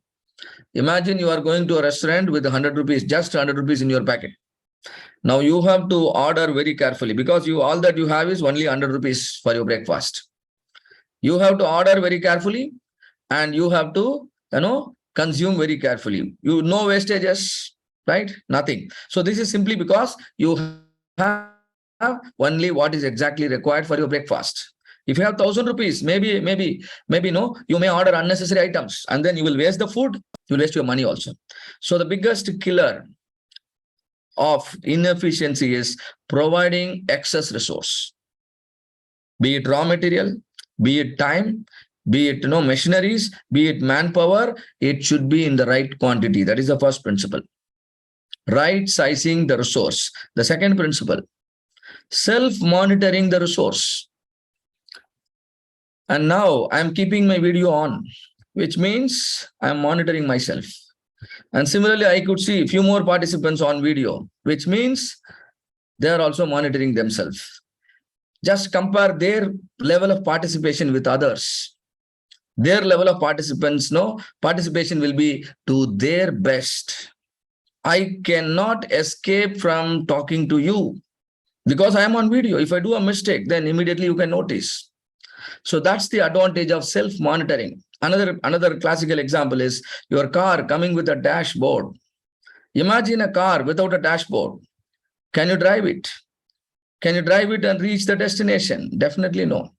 Imagine you are going to a restaurant with 100 rupees, just 100 rupees in your packet. Now you have to order very carefully because all that you have is only 100 rupees for your breakfast. You have to order very carefully and you have to, consume very carefully. No wastages, right? Nothing. So this is simply because you have only what is exactly required for your breakfast. If you have 1,000 rupees, maybe, you may order unnecessary items and then you will waste the food. You will waste your money also. So the biggest killer of inefficiency is providing excess resource, be it raw material, be it time, be it machineries, be it manpower. It should be in the right quantity. That is the first principle. Right sizing the resource. The second principle, self-monitoring the resource. And now I'm keeping my video on, which means I'm monitoring myself. And similarly, I could see a few more participants on video, which means they are also monitoring themselves. Just compare their level of participation with others. Their level of participation will be to their best. I cannot escape from talking to you because I am on video. If I do a mistake, then immediately you can notice. So that's the advantage of self-monitoring. Another classical example is your car coming with a dashboard. Imagine a car without a dashboard. Can you drive it? Can you drive it and reach the destination? Definitely no.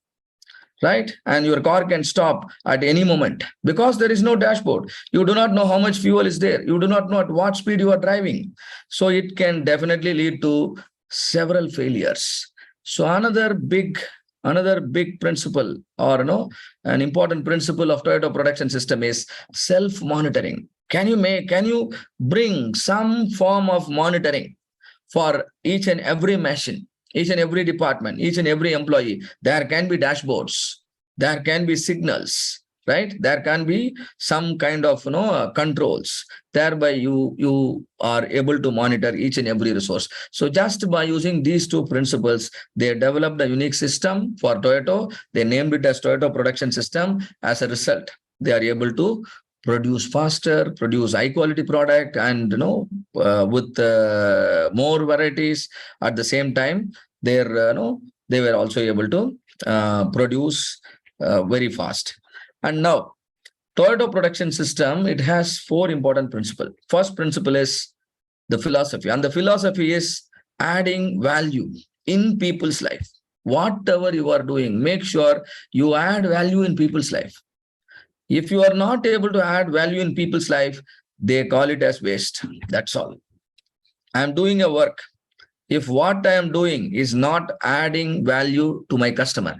Right? And your car can stop at any moment because there is no dashboard. You do not know how much fuel is there. You do not know at what speed you are driving. So it can definitely lead to several failures. So another big principle or an important principle of Toyota production system is self-monitoring. Can you bring some form of monitoring for each and every machine, each and every department, each and every employee? There can be dashboards, there can be signals, right? There can be some kind of controls. Thereby you are able to monitor each and every resource. So just by using these two principles, they developed a unique system for Toyota. They named it as Toyota Production System. As a result, they are able to produce faster, produce high quality product, and with more varieties. At the same time, they were also able to produce very fast. And now Toyota production system, it has four important principles. First principle is the philosophy, and the philosophy is adding value in people's life. Whatever you are doing, make sure you add value in people's life. If you are not able to add value in people's life, they call it as waste. That's all. I am doing a work. If what I am doing is not adding value to my customer,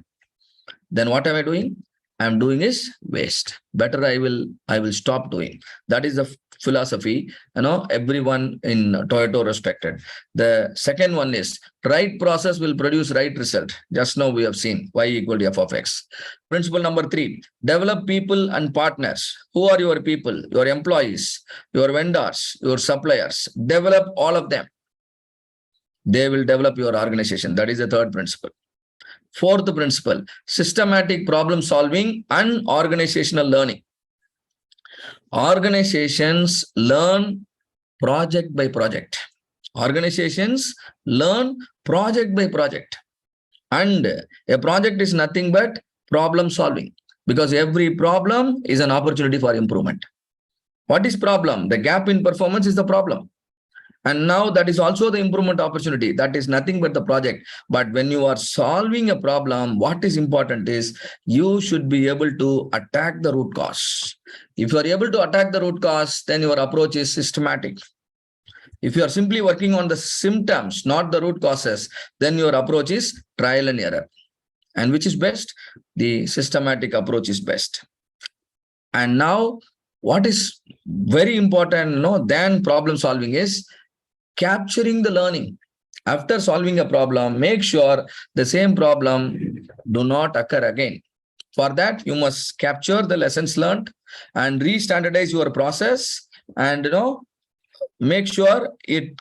then what am I doing? I am doing is waste. Better I will stop doing. That is the philosophy, everyone in Toyota respected. The second one is right process will produce right result. Just now we have seen Y equal to F of X. Principle number 3, develop people and partners. Who are your people? Your employees, your vendors, your suppliers. Develop all of them. They will develop your organization. That is the third principle. Fourth principle, systematic problem solving and organizational learning. Organizations learn project by project. Organizations learn project by project. And a project is nothing but problem solving, because every problem is an opportunity for improvement. What is problem? The gap in performance is the problem. And now that is also the improvement opportunity. That is nothing but the project. But when you are solving a problem, what is important is you should be able to attack the root cause. If you are able to attack the root cause, then your approach is systematic. If you are simply working on the symptoms, not the root causes, then your approach is trial and error. And which is best? The systematic approach is best. And now, what is very important, than problem solving is capturing the learning. After solving a problem, make sure the same problem do not occur again. For that, you must capture the lessons learned and re-standardize your process, and make sure it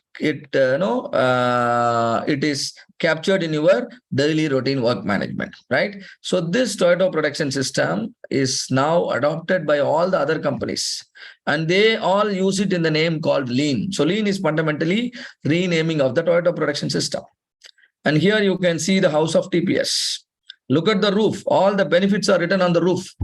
is captured in your daily routine work management, right? So this Toyota production system is now adopted by all the other companies, and they all use it in the name called lean. So lean is fundamentally renaming of the Toyota production system. And here you can see the house of TPS. Look at the roof. All the benefits are written on the roof.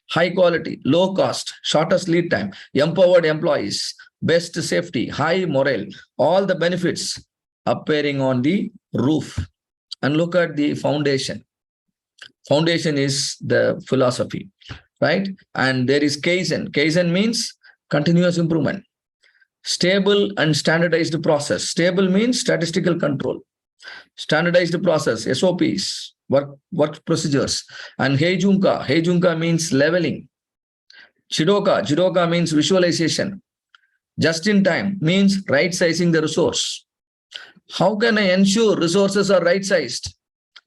High quality, low cost, shortest lead time, empowered employees, best safety, high morale, all the benefits appearing on the roof. And look at the foundation. Foundation is the philosophy, right? And there is Kaizen. Kaizen means continuous improvement. Stable and standardized process. Stable means statistical control. Standardized process, SOPs, work procedures. And Heijunka. Heijunka means leveling. Jidoka means visualization. Just in time means right sizing the resource. How can I ensure resources are right sized?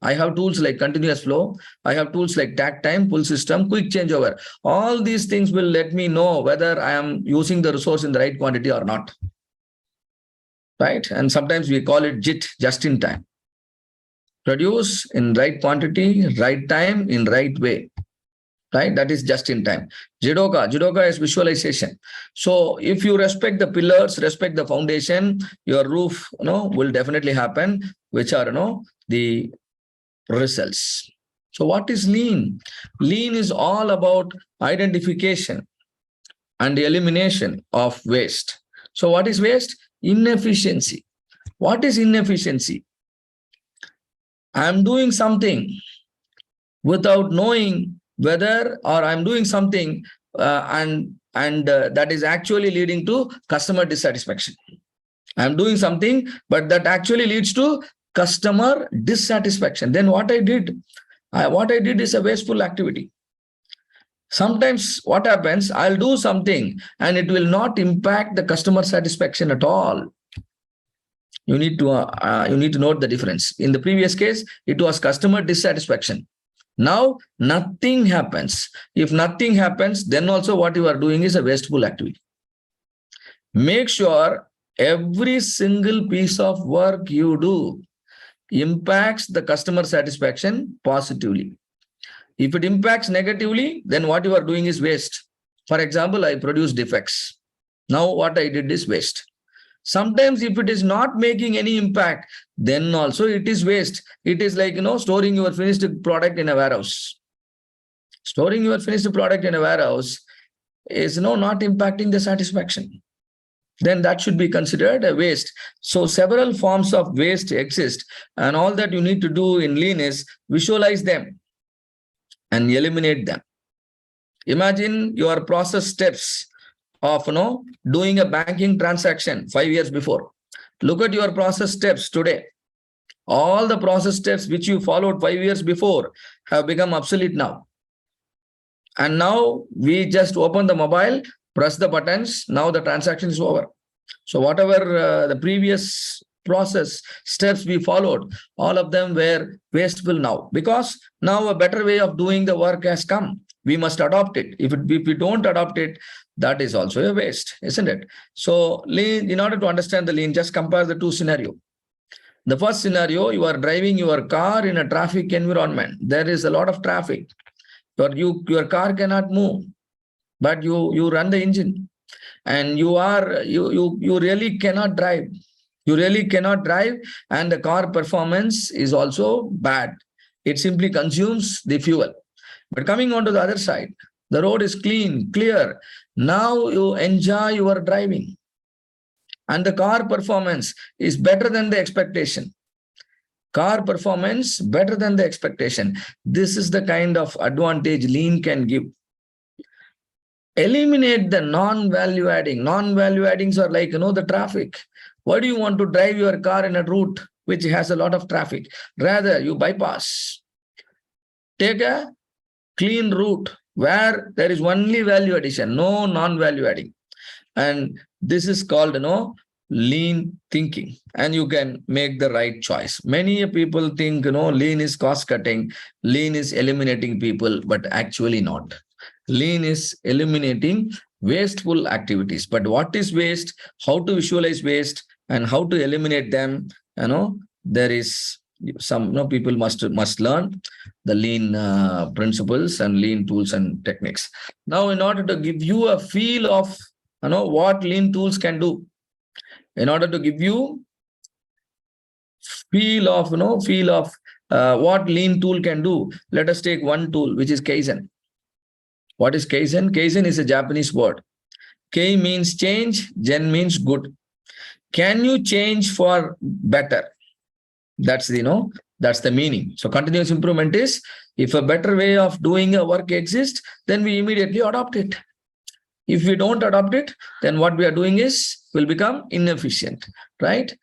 I have tools like continuous flow. I have tools like takt time, pull system, quick changeover. All these things will let me know whether I am using the resource in the right quantity or not. Right? And sometimes we call it JIT, just in time. Produce in right quantity, right time, in right way. Right? That is just in time. Jidoka is visualization. So if you respect the pillars, respect the foundation, your roof, will definitely happen, which are, the results. So what is lean? Lean is all about identification and elimination of waste. So what is waste? Inefficiency. What is inefficiency? I'm doing something without knowing whether, or I'm doing something and that is actually leading to customer dissatisfaction. I'm doing something, but that actually leads to customer dissatisfaction. Then what I did is a wasteful activity. Sometimes what happens, I'll do something and it will not impact the customer satisfaction at all. You need to note the difference. In the previous case, it was customer dissatisfaction. Now, nothing happens. If nothing happens, then also what you are doing is a wasteful activity. Make sure every single piece of work you do impacts the customer satisfaction positively. If it impacts negatively, then what you are doing is waste. For example, I produce defects. Now what I did is waste. Sometimes if it is not making any impact, then also it is waste. It is like, storing your finished product in a warehouse. Storing your finished product in a warehouse is not impacting the satisfaction. Then that should be considered a waste. So several forms of waste exist, and all that you need to do in lean is visualize them and eliminate them. Imagine your process steps of doing a banking transaction 5 years before. Look at your process steps today. All the process steps which you followed 5 years before have become obsolete now. And now we just open the mobile, press the buttons, now the transaction is over. So whatever the previous process steps we followed, all of them were wasteful now, because now a better way of doing the work has come. We must adopt it. If we don't adopt it, that is also a waste, isn't it? So lean, in order to understand the lean, just compare the two scenarios. The first scenario, you are driving your car in a traffic environment. There is a lot of traffic. Your car cannot move, but you run the engine, and you really cannot drive. You really cannot drive, and the car performance is also bad. It simply consumes the fuel. But coming on to the other side, the road is clean, clear. Now you enjoy your driving, and the car performance is better than the expectation. Car performance better than the expectation. This is the kind of advantage lean can give. Eliminate the non-value adding. Non-value addings are like, the traffic. Why do you want to drive your car in a route which has a lot of traffic? Rather, you bypass. Take a clean route where there is only value addition, no non-value adding. And this is called, lean thinking. And you can make the right choice. Many people think, lean is cost cutting, lean is eliminating people, but actually not. Lean is eliminating wasteful activities. But what is waste? How to visualize waste and how to eliminate them? There is some, people must learn the lean principles and lean tools and techniques. Now, in order to give you a feel of what lean tools can do, in order to give you feel of what lean tool can do, let us take one tool, which is Kaizen. What is Kaizen? Kaizen is a Japanese word. K means change, Gen means good. Can you change for better? That's that's the meaning. So continuous improvement is, if a better way of doing a work exists, then we immediately adopt it. If we don't adopt it, then what we are doing will become inefficient, right?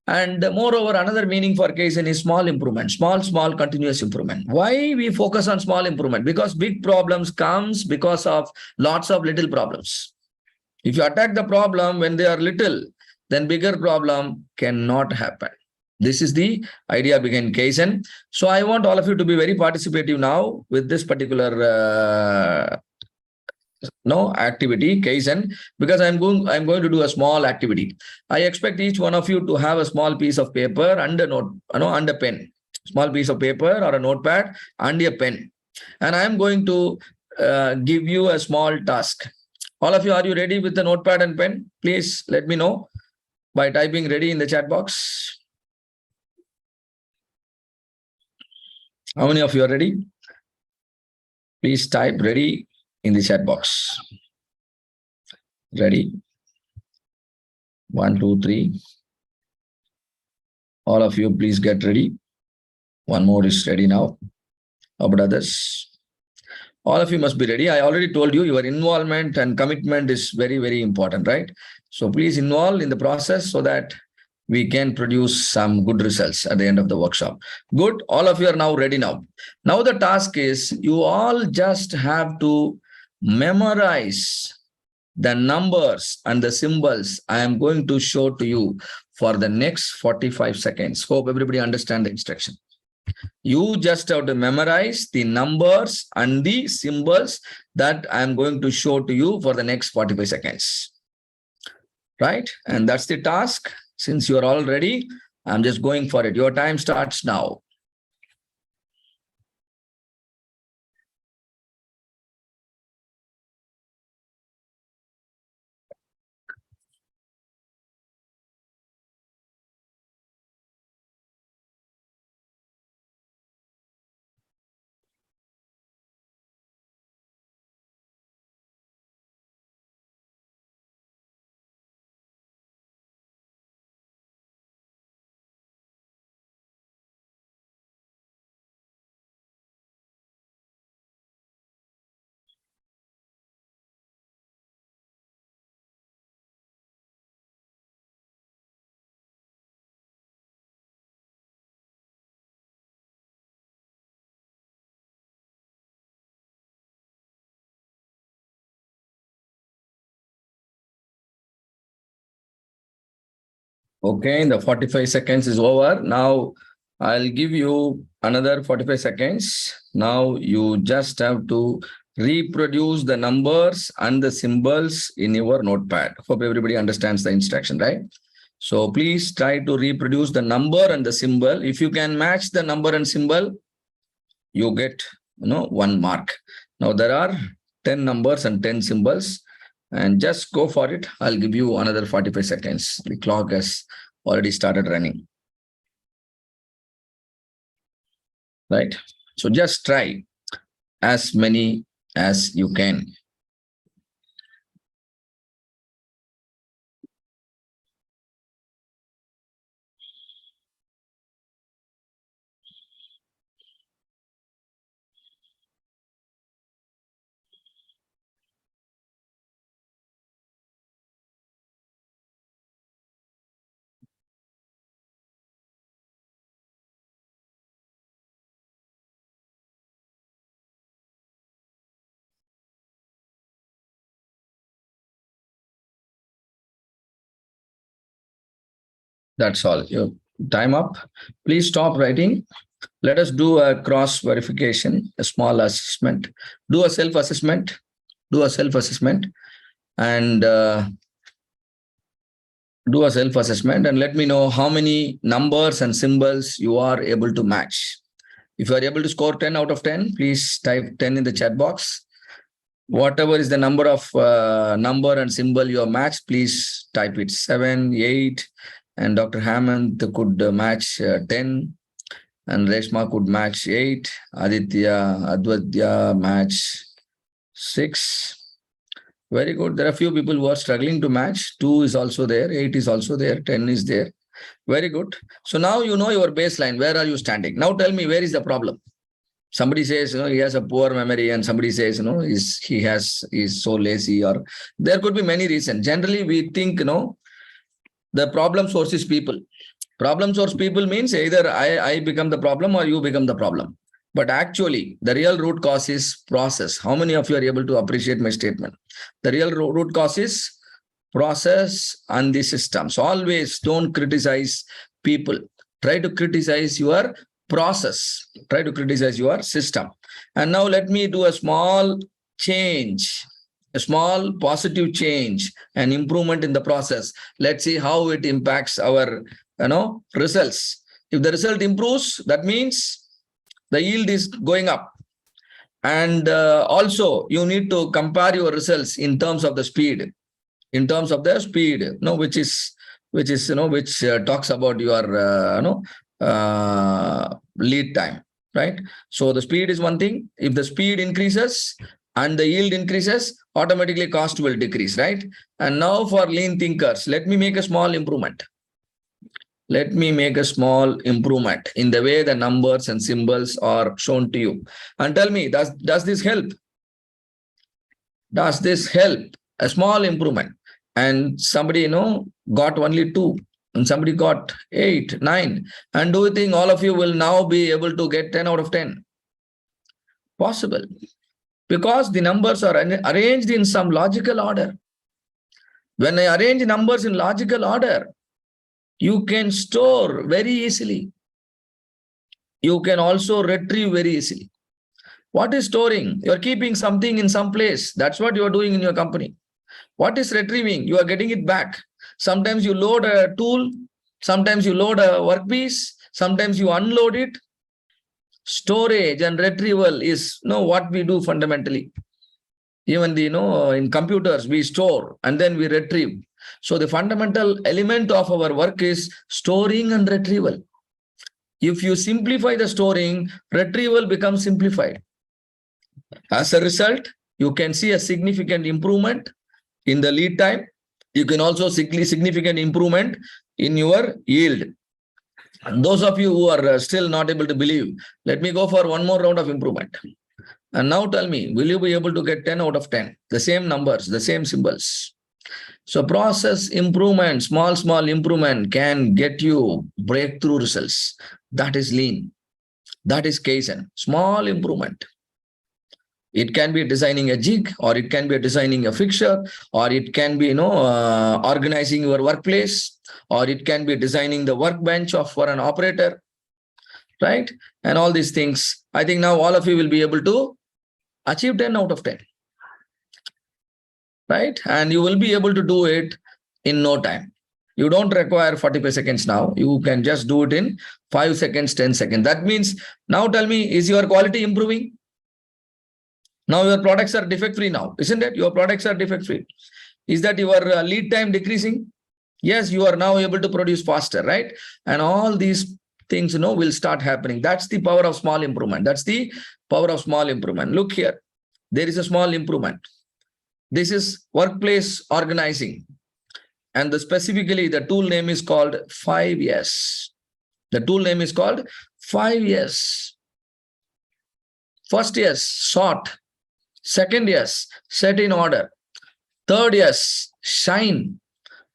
And moreover, another meaning for Kaizen is small improvement, small continuous improvement. Why we focus on small improvement? Because big problems comes because of lots of little problems. If you attack the problem when they are little, then bigger problem cannot happen. This is the idea behind Kaizen. So I want all of you to be very participative now with this particular activity, Kaizen, because I'm going to do a small activity. I expect each one of you to have a small piece of paper and a note, and a pen. Small piece of paper or a notepad and a pen. And I'm going to give you a small task. All of you, are you ready with the notepad and pen? Please let me know by typing ready in the chat box. How many of you are ready? Please type ready in the chat box. Ready? 1, 2, 3. All of you, please get ready. One more is ready now. How about others? All of you must be ready. I already told you, your involvement and commitment is very, very important, right? So please involve in the process so that we can produce some good results at the end of the workshop. Good. All of you are now ready now. Now the task is, you all just have to memorize the numbers and the symbols I am going to show to you for the next 45 seconds. Hope everybody understand the instruction. You just have to memorize the numbers and the symbols that I am going to show to you for the next 45 seconds. Right? And that's the task. Since you are all ready, I'm just going for it. Your time starts now. Okay, the 45 seconds is over. Now I'll give you another 45 seconds. Now you just have to reproduce the numbers and the symbols in your notepad. Hope everybody understands the instruction, right? So please try to reproduce the number and the symbol. If you can match the number and symbol, you get 1 mark. Now there are 10 numbers and 10 symbols. And just go for it. I'll give you another 45 seconds. The clock has already started running. Right? So just try as many as you can. That's all. Your time up. Please stop writing. Let us do a cross verification, a small assessment. Do a self assessment. Do a self assessment and do a self assessment and let me know how many numbers and symbols you are able to match. If you are able to score 10 out of 10, please type 10 in the chat box. Whatever is the number of number and symbol you have matched, please type it 7, 8, and Dr. Hammond could match 10, and Reshma could match 8, Aditya, Advadya match 6. Very good. There are few people who are struggling to match. 2 is also there, 8 is also there, 10 is there. Very good. So now you know your baseline. Where are you standing? Now tell me, where is the problem? Somebody says, he has a poor memory, and somebody says, he's so lazy, or there could be many reasons. Generally, we think, the problem source is people. Problem source people means either I become the problem or you become the problem. But actually, the real root cause is process. How many of you are able to appreciate my statement? The real root cause is process and the system. So always don't criticize people. Try to criticize your process. Try to criticize your system. And now let me do a small change, a small positive change, an improvement in the process. Let's see how it impacts our results. If the result improves, that means the yield is going up. And also you need to compare your results in terms of the speed. In terms of the speed, which talks about your lead time, right? So the speed is one thing. If the speed increases and the yield increases, automatically cost will decrease, right? And now for lean thinkers, let me make a small improvement. Let me make a small improvement in the way the numbers and symbols are shown to you. And tell me, does this help? Does this help? A small improvement. And somebody, got only 2. And somebody got 8, 9. And do you think all of you will now be able to get 10 out of 10? Possible. Because the numbers are arranged in some logical order. When I arrange numbers in logical order, you can store very easily. You can also retrieve very easily. What is storing? You're keeping something in some place. That's what you're doing in your company. What is retrieving? You are getting it back. Sometimes you load a tool. Sometimes you load a workpiece. Sometimes you unload it. Storage and retrieval is what we do fundamentally. Even in computers, we store and then we retrieve. So the fundamental element of our work is storing and retrieval. If you simplify the storing, retrieval becomes simplified. As a result, you can see a significant improvement in the lead time. You can also see significant improvement in your yield. And those of you who are still not able to believe, let me go for one more round of improvement. And now tell me, will you be able to get 10 out of 10? The same numbers, the same symbols. So process improvement, small improvement can get you breakthrough results. That is lean. That is Kaizen. Small improvement. It can be designing a jig, or it can be designing a fixture, or it can be organizing your workplace, or it can be designing the workbench for an operator, right? And all these things. I think now all of you will be able to achieve 10 out of 10. Right? And you will be able to do it in no time. You don't require 45 seconds now. You can just do it in 5 seconds, 10 seconds. That means, now tell me, is your quality improving? Now your products are defect-free now, isn't it? Your products are defect-free. Is that your lead time decreasing? Yes, you are now able to produce faster, right? And all these things, will start happening. That's the power of small improvement. That's the power of small improvement. Look here. There is a small improvement. This is workplace organizing. And specifically, the tool name is called 5S. The tool name is called 5S. First S, sort. Second S, set in order. Third S, shine.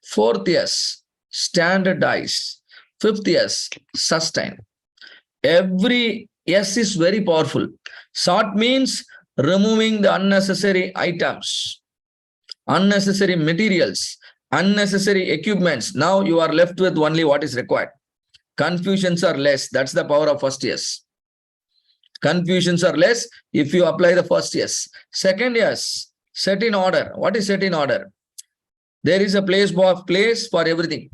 Fourth S, standardize. Fifth S, sustain. Every S is very powerful. Sort means removing the unnecessary items, unnecessary materials, Unnecessary equipments. Now you are left with only what is required. Confusions are less. That's the power of first yes. Confusions are less if you apply the first yes. Second yes, set in order. What is set in order? There is a place for everything.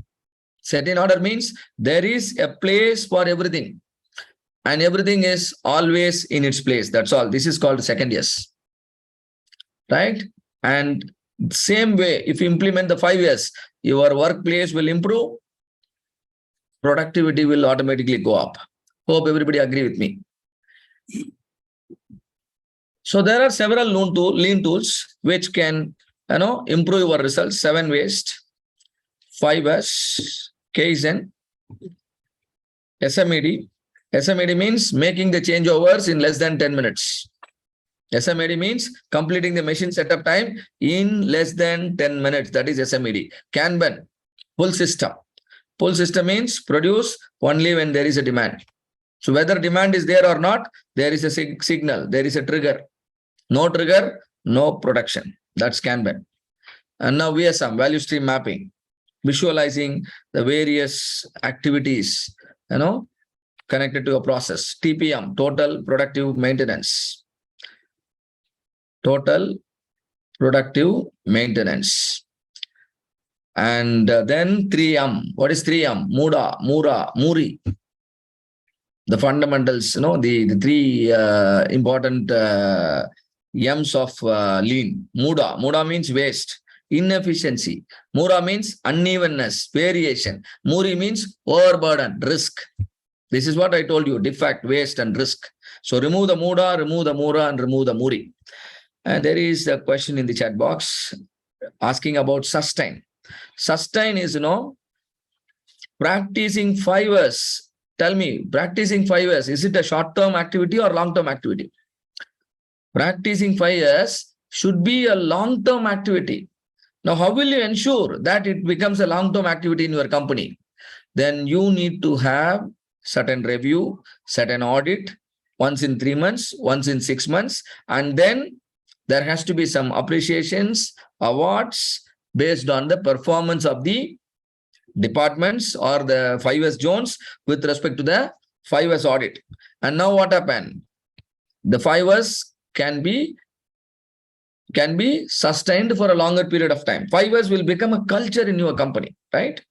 Set in order means there is a place for everything. And everything is always in its place. That's all. This is called second yes. Right? And same way, if you implement the 5 yes, your workplace will improve. Productivity will automatically go up. Hope everybody agree with me. So there are several lean tools which can improve your results. 7 waste, 5S, Kaizen, SMED. SMED means making the changeovers in less than 10 minutes. SMED means completing the machine setup time in less than 10 minutes. That is SMED. Kanban, pull system. Pull system means produce only when there is a demand. So whether demand is there or not, there is a signal, there is a trigger. No trigger, no production. That's Kanban. And now VSM, value stream mapping, visualizing the various activities, connected to a process. TPM, total productive maintenance. Total productive maintenance. And then 3M. What is 3M? Muri. The fundamentals, the 3 important M's of lean. Muda means waste, inefficiency. Mura means unevenness, variation. Muri means overburden, risk. This is what I told you, defect, waste, and risk. So remove the Muda, remove the Mura, and remove the Muri. And there is a question in the chat box asking about sustain. Sustain is, practicing 5 Rs. Tell me, practicing 5 Rs, is it a short-term activity or long-term activity? Practicing 5 Rs should be a long-term activity. Now, how will you ensure that it becomes a long-term activity in your company? Then you need to have certain review, certain audit, once in 3 months, once in 6 months, and then there has to be some appreciations, awards based on the performance of the departments or the 5S zones with respect to the 5S audit. And now what happened? The 5S can be sustained for a longer period of time. 5S will become a culture in your company, right?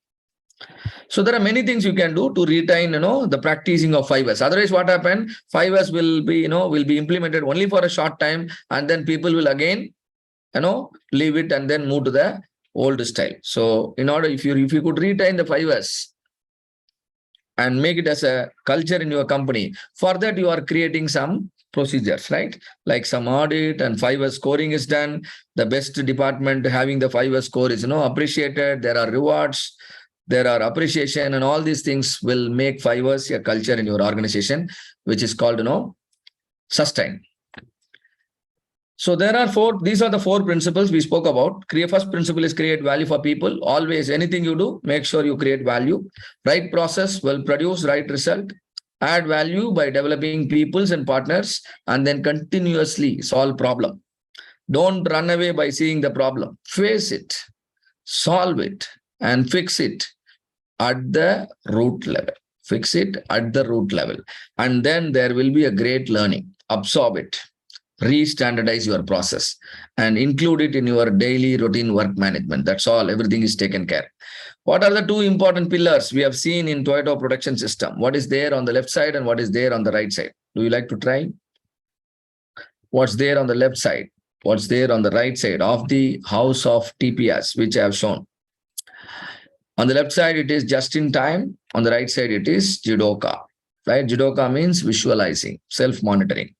So there are many things you can do to retain, the practicing of 5S. Otherwise, what happened? 5S will be implemented only for a short time, and then people will again, leave it and then move to the old style. So if you could retain the 5S and make it as a culture in your company, for that you are creating some procedures, right? Like some audit and 5S scoring is done. The best department having the 5S score is, appreciated. There are rewards, there are appreciation, and all these things will make 5S a culture in your organization, which is called, sustain. So these are the 4 principles we spoke about. First principle is create value for people. Always, anything you do, make sure you create value. Right process will produce right result. Add value by developing peoples and partners, and then continuously solve problem. Don't run away by seeing the problem. Face it, solve it, and fix it at the root level. Fix it at the root level. And then there will be a great learning. Absorb it. Re-standardize your process and include it in your daily routine work management. That's all. Everything is taken care. What are the 2 important pillars we have seen in Toyota production system? What is there on the left side and what is there on the right side? Do you like to try? What's there on the left side? What's there on the right side of the house of TPS, which I have shown? On the left side, it is just in time. On the right side, it is Jidoka. Right? Jidoka means visualizing, self-monitoring.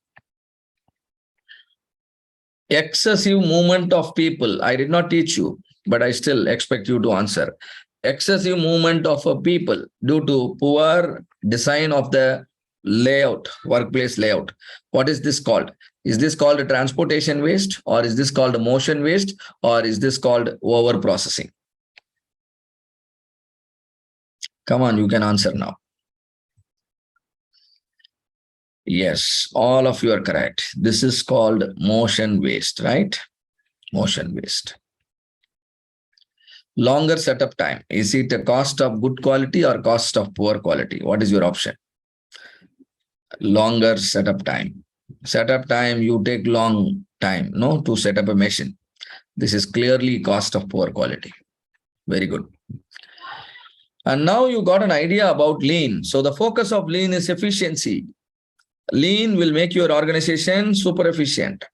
Excessive movement of people. I did not teach you, but I still expect you to answer. Excessive movement of people due to poor design of the layout, workplace layout. What is this called? Is this called a transportation waste, or is this called a motion waste, or is this called over processing? Come on, you can answer now. Yes, all of you are correct. This is called motion waste, right? Motion waste. Longer setup time. Is it a cost of good quality or cost of poor quality? What is your option? Longer setup time. Setup time, you take long time, no, to set up a machine. This is clearly cost of poor quality. Very good. And now you got an idea about lean. So the focus of lean is efficiency. Lean will make your organization super efficient,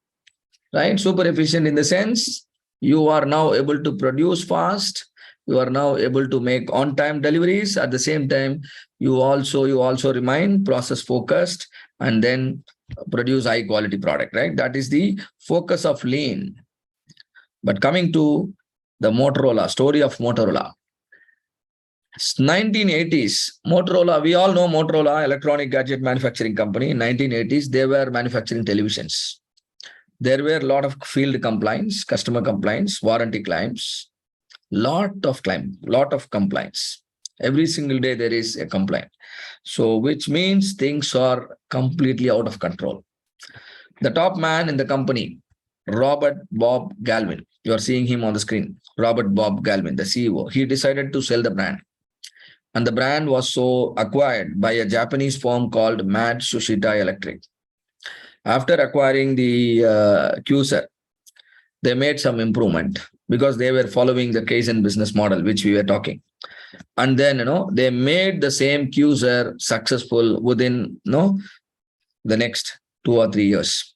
right? Super efficient in the sense you are now able to produce fast. You are now able to make on-time deliveries. At the same time, you also remain process focused and then produce high quality product, right? That is the focus of lean. But coming to the Motorola, story of Motorola. 1980s, Motorola, we all know Motorola, electronic gadget manufacturing company. In 1980s, they were manufacturing televisions. There were a lot of field complaints, customer complaints, warranty claims, lot of complaints. Every single day there is a complaint. So which means things are completely out of control. The top man in the company, Robert Bob Galvin, you are seeing him on the screen. Robert Bob Galvin, the CEO, he decided to sell the brand. And the brand was so acquired by a Japanese firm called Matsushita Electric. After acquiring the Quasar, they made some improvement because they were following the Kaizen business model, which we were talking. And then, they made the same Quasar successful within, the next 2 or 3 years.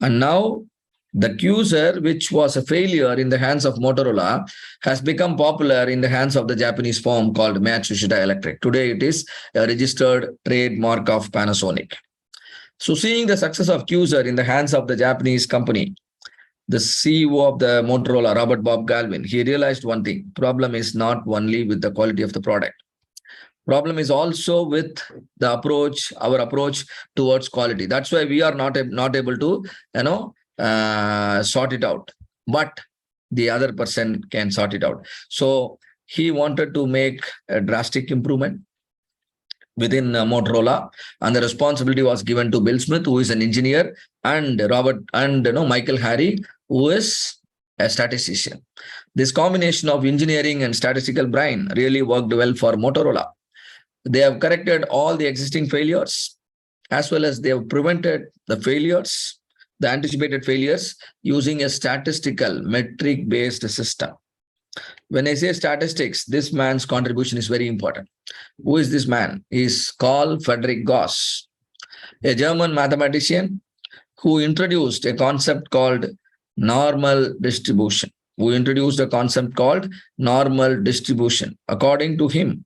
And now the Quasar, which was a failure in the hands of Motorola, has become popular in the hands of the Japanese firm called Matsushita Electric. Today, it is a registered trademark of Panasonic. So seeing the success of Quasar in the hands of the Japanese company, the CEO of the Motorola, Robert Bob Galvin, he realized one thing. Problem is not only with the quality of the product. Problem is also with the approach, our approach towards quality. That's why we are not able to, sort it out. But the other person can sort it out. So he wanted to make a drastic improvement within Motorola, and the responsibility was given to Bill Smith, who is an engineer, and Michael Harry, who is a statistician. This combination of engineering and statistical brain really worked well for Motorola. They have corrected all the existing failures, as well as they have prevented the failures, the anticipated failures, using a statistical metric-based system. When I say statistics, this man's contribution is very important. Who is this man? He is Carl Friedrich Gauss, a German mathematician who introduced a concept called normal distribution. According to him,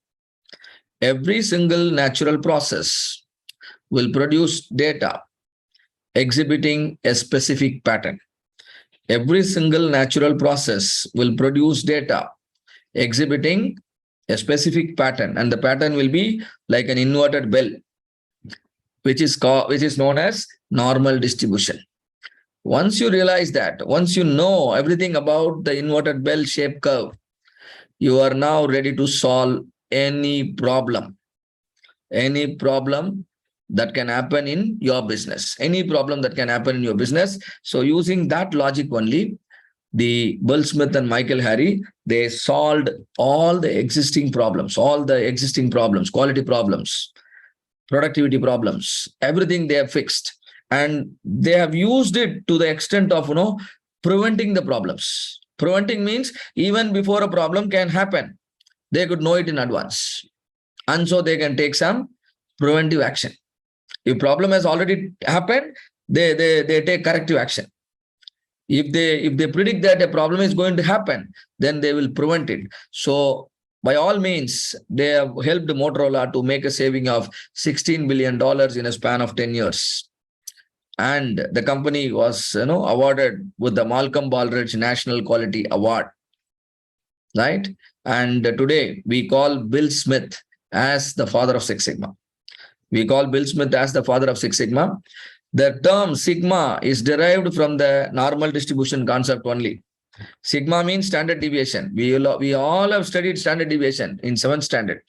every single natural process will produce data exhibiting a specific pattern. Every single natural process will produce data exhibiting a specific pattern, and the pattern will be like an inverted bell, which is known as normal distribution. Once you realize that, once you know everything about the inverted bell shape curve, you are now ready to solve any problem that can happen in your business, So using that logic only, the Bill Smith and Michael Harry, they solved all the existing problems, quality problems, productivity problems, everything they have fixed. And they have used it to the extent of, preventing the problems. Preventing means even before a problem can happen, they could know it in advance. And so they can take some preventive action. If problem has already happened, they take corrective action. If they predict that a problem is going to happen, then they will prevent it. So by all means, they have helped Motorola to make a saving of $16 billion in a span of 10 years. And the company was awarded with the Malcolm Baldrige National Quality Award. Right? And today we call Bill Smith as the father of Six Sigma. The term Sigma is derived from the normal distribution concept only. Sigma means standard deviation. We all have studied standard deviation in 7th standard.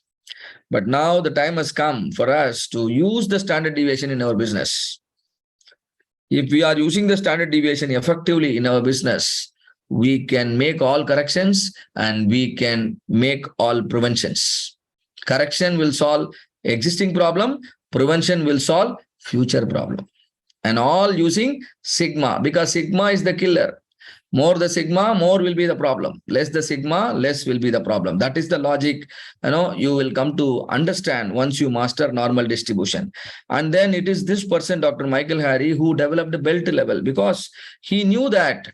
But now the time has come for us to use the standard deviation in our business. If we are using the standard deviation effectively in our business, we can make all corrections and we can make all preventions. Correction will solve existing problem, prevention will solve future problem. And all using sigma, because sigma is the killer. More the sigma, more will be the problem. Less the sigma, less will be the problem. That is the logic, you will come to understand once you master normal distribution. And then it is this person, Dr. Michael Harry, who developed the belt level, because he knew that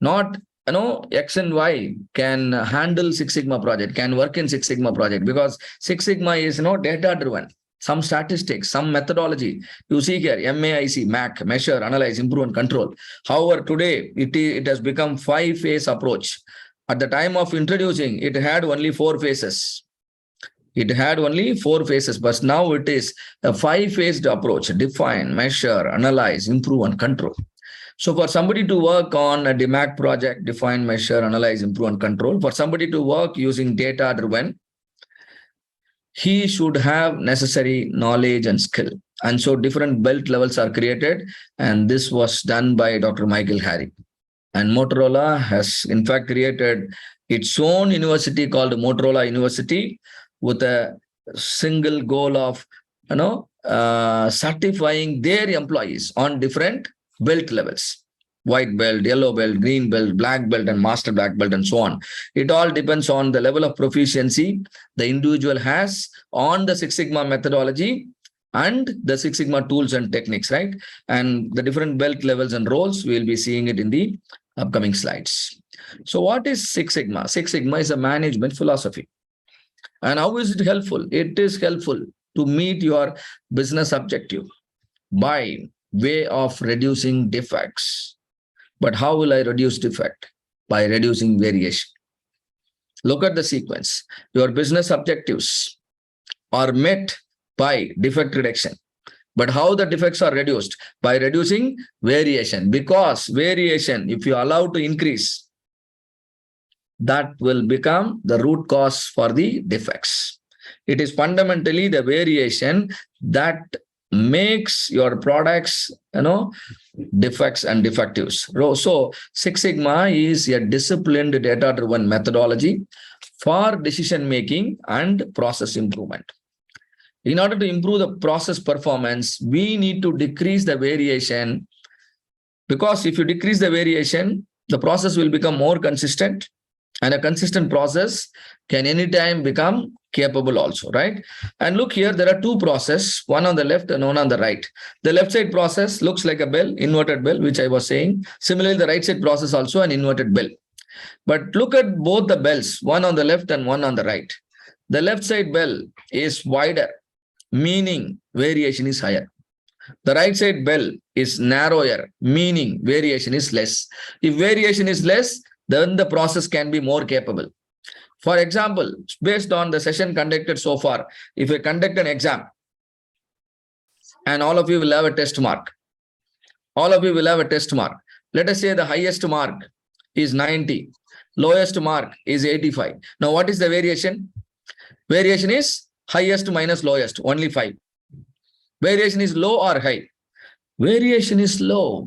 not X and Y can handle Six Sigma project, can work in Six Sigma project, because Six Sigma is data driven. Some statistics, some methodology. You see here, MAIC, MAC, measure, analyze, improve, and control. However, today it has become 5-phase approach. At the time of introducing, it had only 4 phases. It had only 4 phases, but now it is a 5-phased approach: define, measure, analyze, improve, and control. So for somebody to work on a DMAC project, define, measure, analyze, improve, and control, for somebody to work using data driven, he should have necessary knowledge and skill. And so different belt levels are created. And this was done by Dr. Michael Harry. And Motorola has in fact created its own university called Motorola University, with a single goal of, certifying their employees on different belt levels: white belt, yellow belt, green belt, black belt, and master black belt, and so on. It all depends on the level of proficiency the individual has on the Six Sigma methodology and the Six Sigma tools and techniques, right? And the different belt levels and roles, we'll be seeing it in the upcoming slides. So what is Six Sigma? Six Sigma is a management philosophy. And how is it helpful? It is helpful to meet your business objective by way of reducing defects. But how will I reduce defect? By reducing variation. Look at the sequence. Your business objectives are met by defect reduction. But how the defects are reduced? By reducing variation. Because variation, if you allow to increase, that will become the root cause for the defects. It is fundamentally the variation that makes your products, defects and defectives. So Six Sigma is a disciplined data-driven methodology for decision making and process improvement. In order to improve the process performance, we need to decrease the variation, because if you decrease the variation, the process will become more consistent, and a consistent process can anytime become capable also, right? And look here, there are 2 processes, one on the left and one on the right. The left side process looks like a bell, inverted bell, which I was saying. Similarly, the right side process also an inverted bell. But look at both the bells, one on the left and one on the right. The left side bell is wider, meaning variation is higher. The right side bell is narrower, meaning variation is less. If variation is less, then the process can be more capable. For example, based on the session conducted so far, if I conduct an exam and all of you will have a test mark, let us say the highest mark is 90, lowest mark is 85. Now, what is the variation? Variation is highest minus lowest, only 5. Variation is low or high? Variation is low.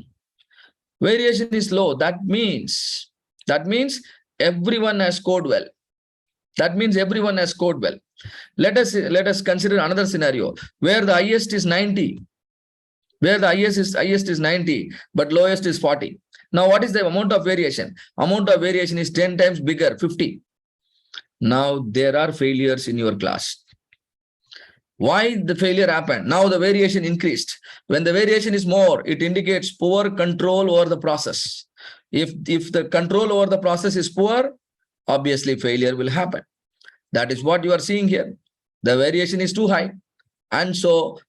Variation is low. That means everyone has scored well. Let us consider another scenario where the highest is 90. Where the highest is 90, but lowest is 40. Now, what is the amount of variation? Amount of variation is 10 times bigger, 50. Now, there are failures in your class. Why the failure happened? Now the variation increased. When the variation is more, it indicates poor control over the process. If the control over the process is poor, obviously failure will happen. That is what you are seeing here. The variation is too high. And so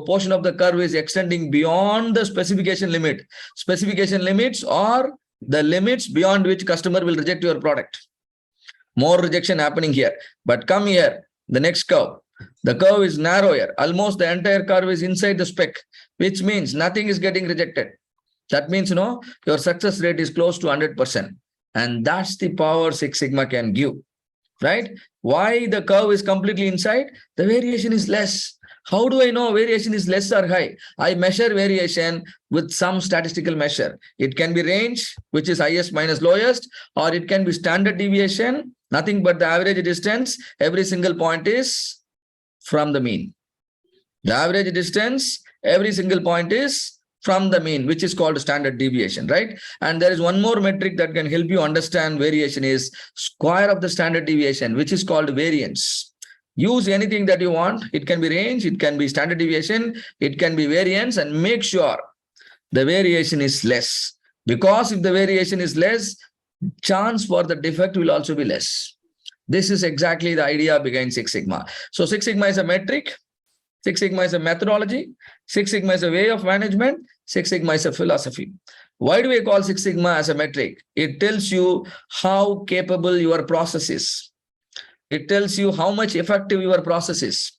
portion of the curve is extending beyond the specification limit. Specification limits are the limits beyond which customer will reject your product. More rejection happening here. But come here, the next curve. The curve is narrower. Almost the entire curve is inside the spec, which means nothing is getting rejected. That means, your success rate is close to 100%. And that's the power Six Sigma can give, right? Why the curve is completely inside? The variation is less. How do I know variation is less or high? I measure variation with some statistical measure. It can be range, which is highest minus lowest, or it can be standard deviation, nothing but the average distance. Every single point is from the mean. The average distance, every single point is from the mean, which is called standard deviation, right? And there is one more metric that can help you understand variation is square of the standard deviation, which is called variance. Use anything that you want. It can be range, it can be standard deviation, it can be variance, and make sure the variation is less. Because if the variation is less, chance for the defect will also be less. This is exactly the idea behind Six Sigma. So Six Sigma is a metric. Six Sigma is a methodology. Six Sigma is a way of management. Six Sigma is a philosophy. Why do we call Six Sigma as a metric? It tells you how capable your process is. It tells you how much effective your process is.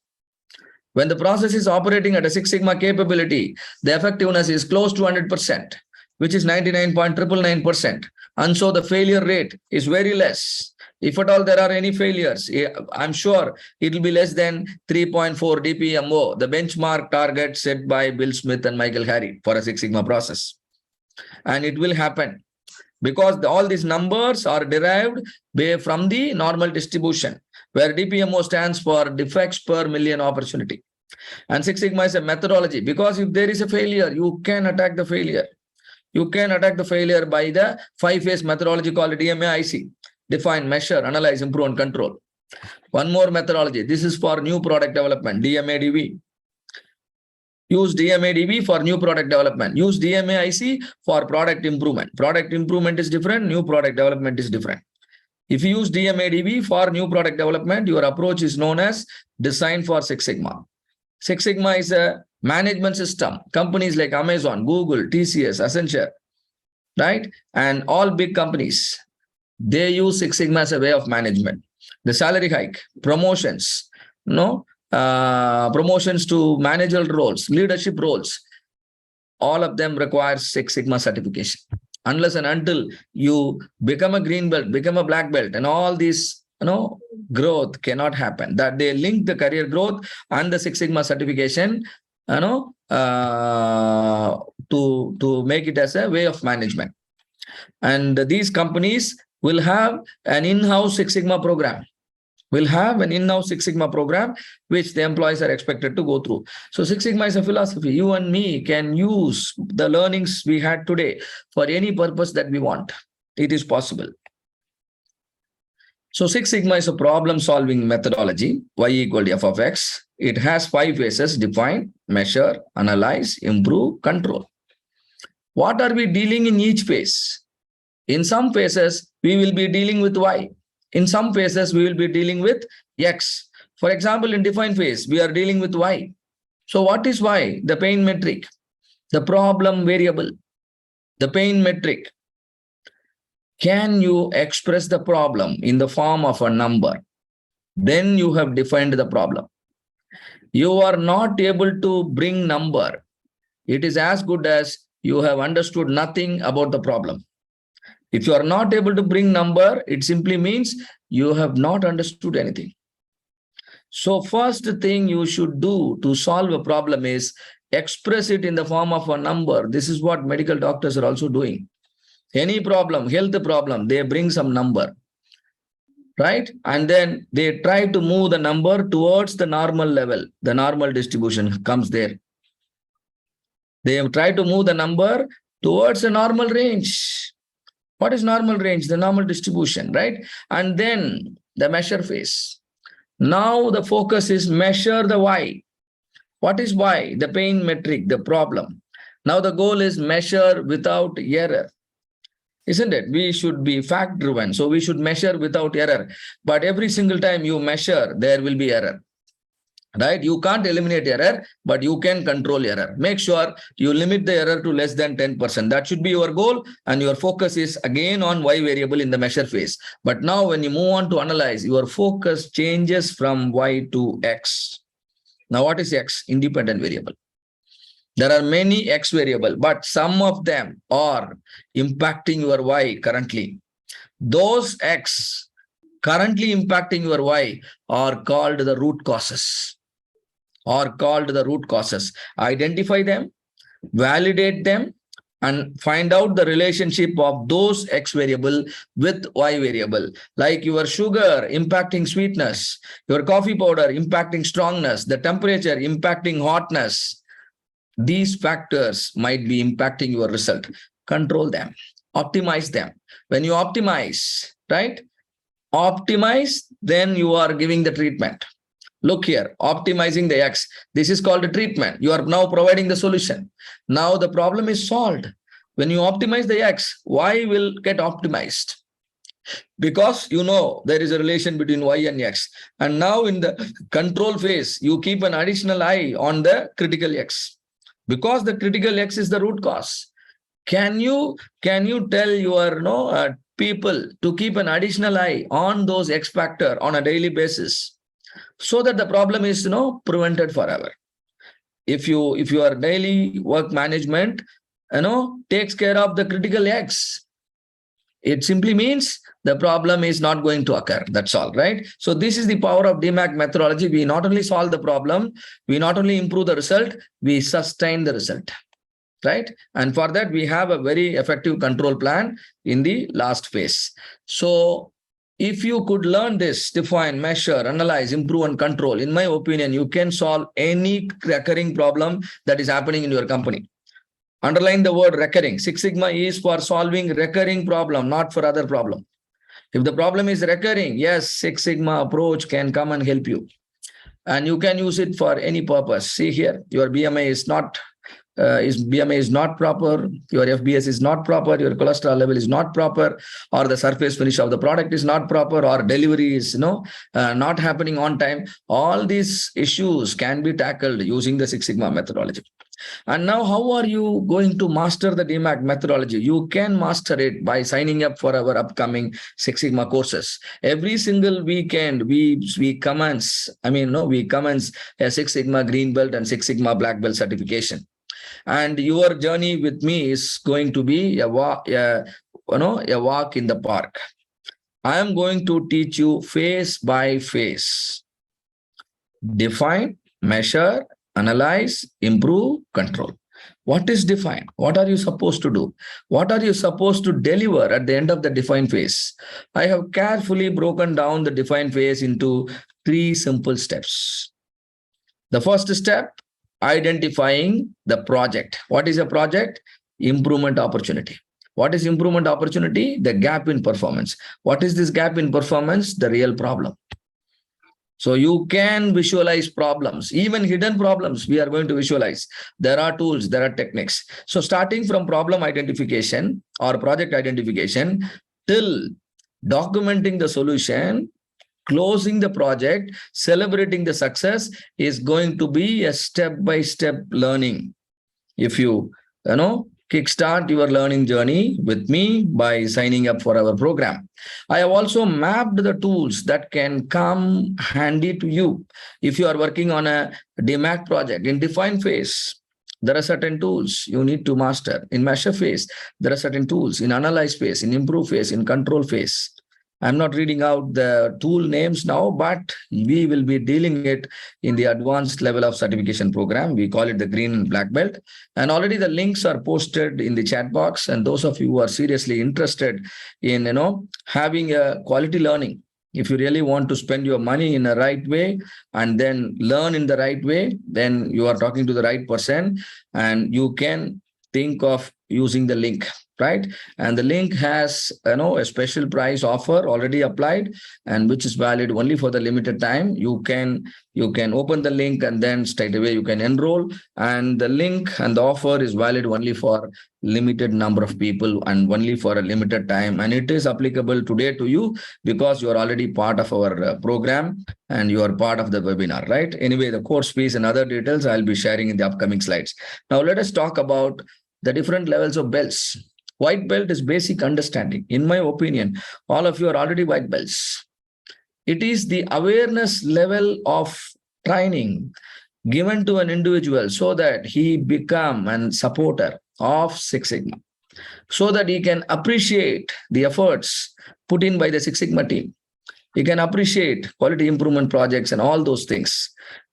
When the process is operating at a Six Sigma capability, the effectiveness is close to 100%, which is 99.999%. And so the failure rate is very less. If at all there are any failures, I'm sure it will be less than 3.4 DPMO, the benchmark target set by Bill Smith and Michael Harry for a Six Sigma process. And it will happen because all these numbers are derived from the normal distribution, where DPMO stands for defects per million opportunity. And Six Sigma is a methodology, because if there is a failure, you can attack the failure. You can attack the failure by the 5-phase methodology called DMAIC. Define, measure, analyze, improve, and control. One more methodology. This is for new product development, DMADV. Use DMADV for new product development. Use DMAIC for product improvement. Product improvement is different. New product development is different. If you use DMADV for new product development, your approach is known as Design for Six Sigma. Six Sigma is a management system. Companies like Amazon, Google, TCS, Accenture, right? And all big companies, they use Six Sigma as a way of management. The salary hike, promotions, promotions to managerial roles, leadership roles, all of them require Six Sigma certification. Unless and until you become a green belt, become a black belt, and all these, growth cannot happen. That they link the career growth and the Six Sigma certification, to make it as a way of management. And these companies will have an in-house Six Sigma program. Which the employees are expected to go through. So Six Sigma is a philosophy. You and me can use the learnings we had today for any purpose that we want. It is possible. So Six Sigma is a problem-solving methodology, y equal to f of x. It has 5 phases: define, measure, analyze, improve, control. What are we dealing in each phase? In some phases, we will be dealing with y. In some phases, we will be dealing with x. For example, in define phase, we are dealing with y. So what is y? The pain metric, the problem variable, the pain metric. Can you express the problem in the form of a number? Then you have defined the problem. You are not able to bring number. It is as good as you have understood nothing about the problem. If you are not able to bring number, it simply means you have not understood anything. So first thing you should do to solve a problem is express it in the form of a number. This is what medical doctors are also doing. Any problem, health problem, they bring some number, right? And then they try to move the number towards the normal level. The normal distribution comes there. They try to move the number towards a normal range. What is normal range? The normal distribution, right? And then the measure phase. Now the focus is measure the y. What is y? The pain metric, the problem. Now the goal is measure without error. Isn't it? We should be fact-driven. So we should measure without error. But every single time you measure, there will be error. Right? You can't eliminate error, but you can control error. Make sure you limit the error to less than 10%. That should be your goal. And your focus is again on y variable in the measure phase. But now when you move on to analyze, your focus changes from y to x. Now what is x? Independent variable. There are many x variables, but some of them are impacting your y currently. Those x currently impacting your y are called the root causes. are called the root causes. Identify them, validate them, and find out the relationship of those X variable with Y variable. Like your sugar impacting sweetness, your coffee powder impacting strongness, the temperature impacting hotness. These factors might be impacting your result. Control them, optimize them. When you optimize, right? Optimize, then you are giving the treatment. Look here, optimizing the X. This is called a treatment. You are now providing the solution. Now the problem is solved. When you optimize the X, Y will get optimized because you know there is a relation between Y and X. And now in the control phase, you keep an additional eye on the critical X because the critical X is the root cause. Can you tell your people to keep an additional eye on those X factor on a daily basis, so that the problem is prevented forever? If your daily work management takes care of the critical X, it simply means the problem is not going to occur. That's all, right? So this is the power of DMAC methodology. We not only solve the problem, we not only improve the result, we sustain the result, right? And for that, we have a very effective control plan in the last phase. So if you could learn this, define, measure, analyze, improve, and control, in my opinion, you can solve any recurring problem that is happening in your company. Underline the word recurring. Six Sigma is for solving recurring problem, not for other problem. If the problem is recurring, yes, Six Sigma approach can come and help you. And you can use it for any purpose. See here, your BMI is not proper, your FBS is not proper, your cholesterol level is not proper, or the surface finish of the product is not proper, or delivery is not happening on time. All these issues can be tackled using the Six Sigma methodology. And now, how are you going to master the DMAC methodology? You can master it by signing up for our upcoming Six Sigma courses. Every single weekend, we commence a Six Sigma Green Belt and Six Sigma Black Belt certification. And your journey with me is going to be a walk in the park. I am going to teach you phase by phase. Define, measure, analyze, improve, control. What is define? What are you supposed to do? What are you supposed to deliver at the end of the define phase? I have carefully broken down the define phase into 3 simple steps. The first step, identifying the project. What is a project? Improvement opportunity. What is improvement opportunity? The gap in performance. What is this gap in performance? The real problem. So you can visualize problems, even hidden problems we are going to visualize. There are tools, there are techniques. So starting from problem identification or project identification till documenting the solution, closing the project, celebrating the success is going to be a step-by-step learning. If you kickstart your learning journey with me by signing up for our program. I have also mapped the tools that can come handy to you. If you are working on a DMAC project in define phase, there are certain tools you need to master. In measure phase, there are certain tools. In analyze phase, in improve phase, in control phase. I'm not reading out the tool names now, but we will be dealing it in the advanced level of certification program. We call it the green and black belt. And already the links are posted in the chat box. And those of you who are seriously interested in, having a quality learning, if you really want to spend your money in the right way and then learn in the right way, then you are talking to the right person, and you can think of using the link. Right? And the link has a special price offer already applied, and which is valid only for the limited time. You can open the link and then straight away you can enroll. And the link and the offer is valid only for limited number of people and only for a limited time. And it is applicable today to you because you are already part of our program and you are part of the webinar, right? Anyway, the course fees and other details I'll be sharing in the upcoming slides. Now let us talk about the different levels of belts. White belt is basic understanding. In my opinion, all of you are already white belts. It is the awareness level of training given to an individual so that he become a supporter of Six Sigma, so that he can appreciate the efforts put in by the Six Sigma team. He can appreciate quality improvement projects and all those things.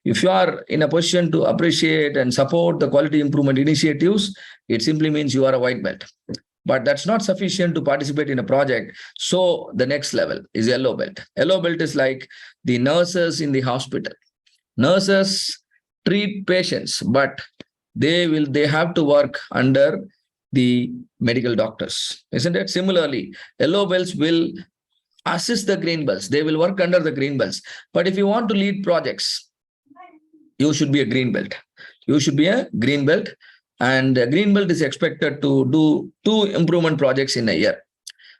If you are in a position to appreciate and support the quality improvement initiatives, it simply means you are a white belt. But that's not sufficient to participate in a project. So the next level is yellow belt. Yellow belt is like the nurses in the hospital. Nurses treat patients, but they have to work under the medical doctors, isn't it? Similarly, yellow belts will assist the green belts. They will work under the green belts. But if you want to lead projects, you should be a green belt. You should be a green belt, and a green belt is expected to do 2 improvement projects in a year.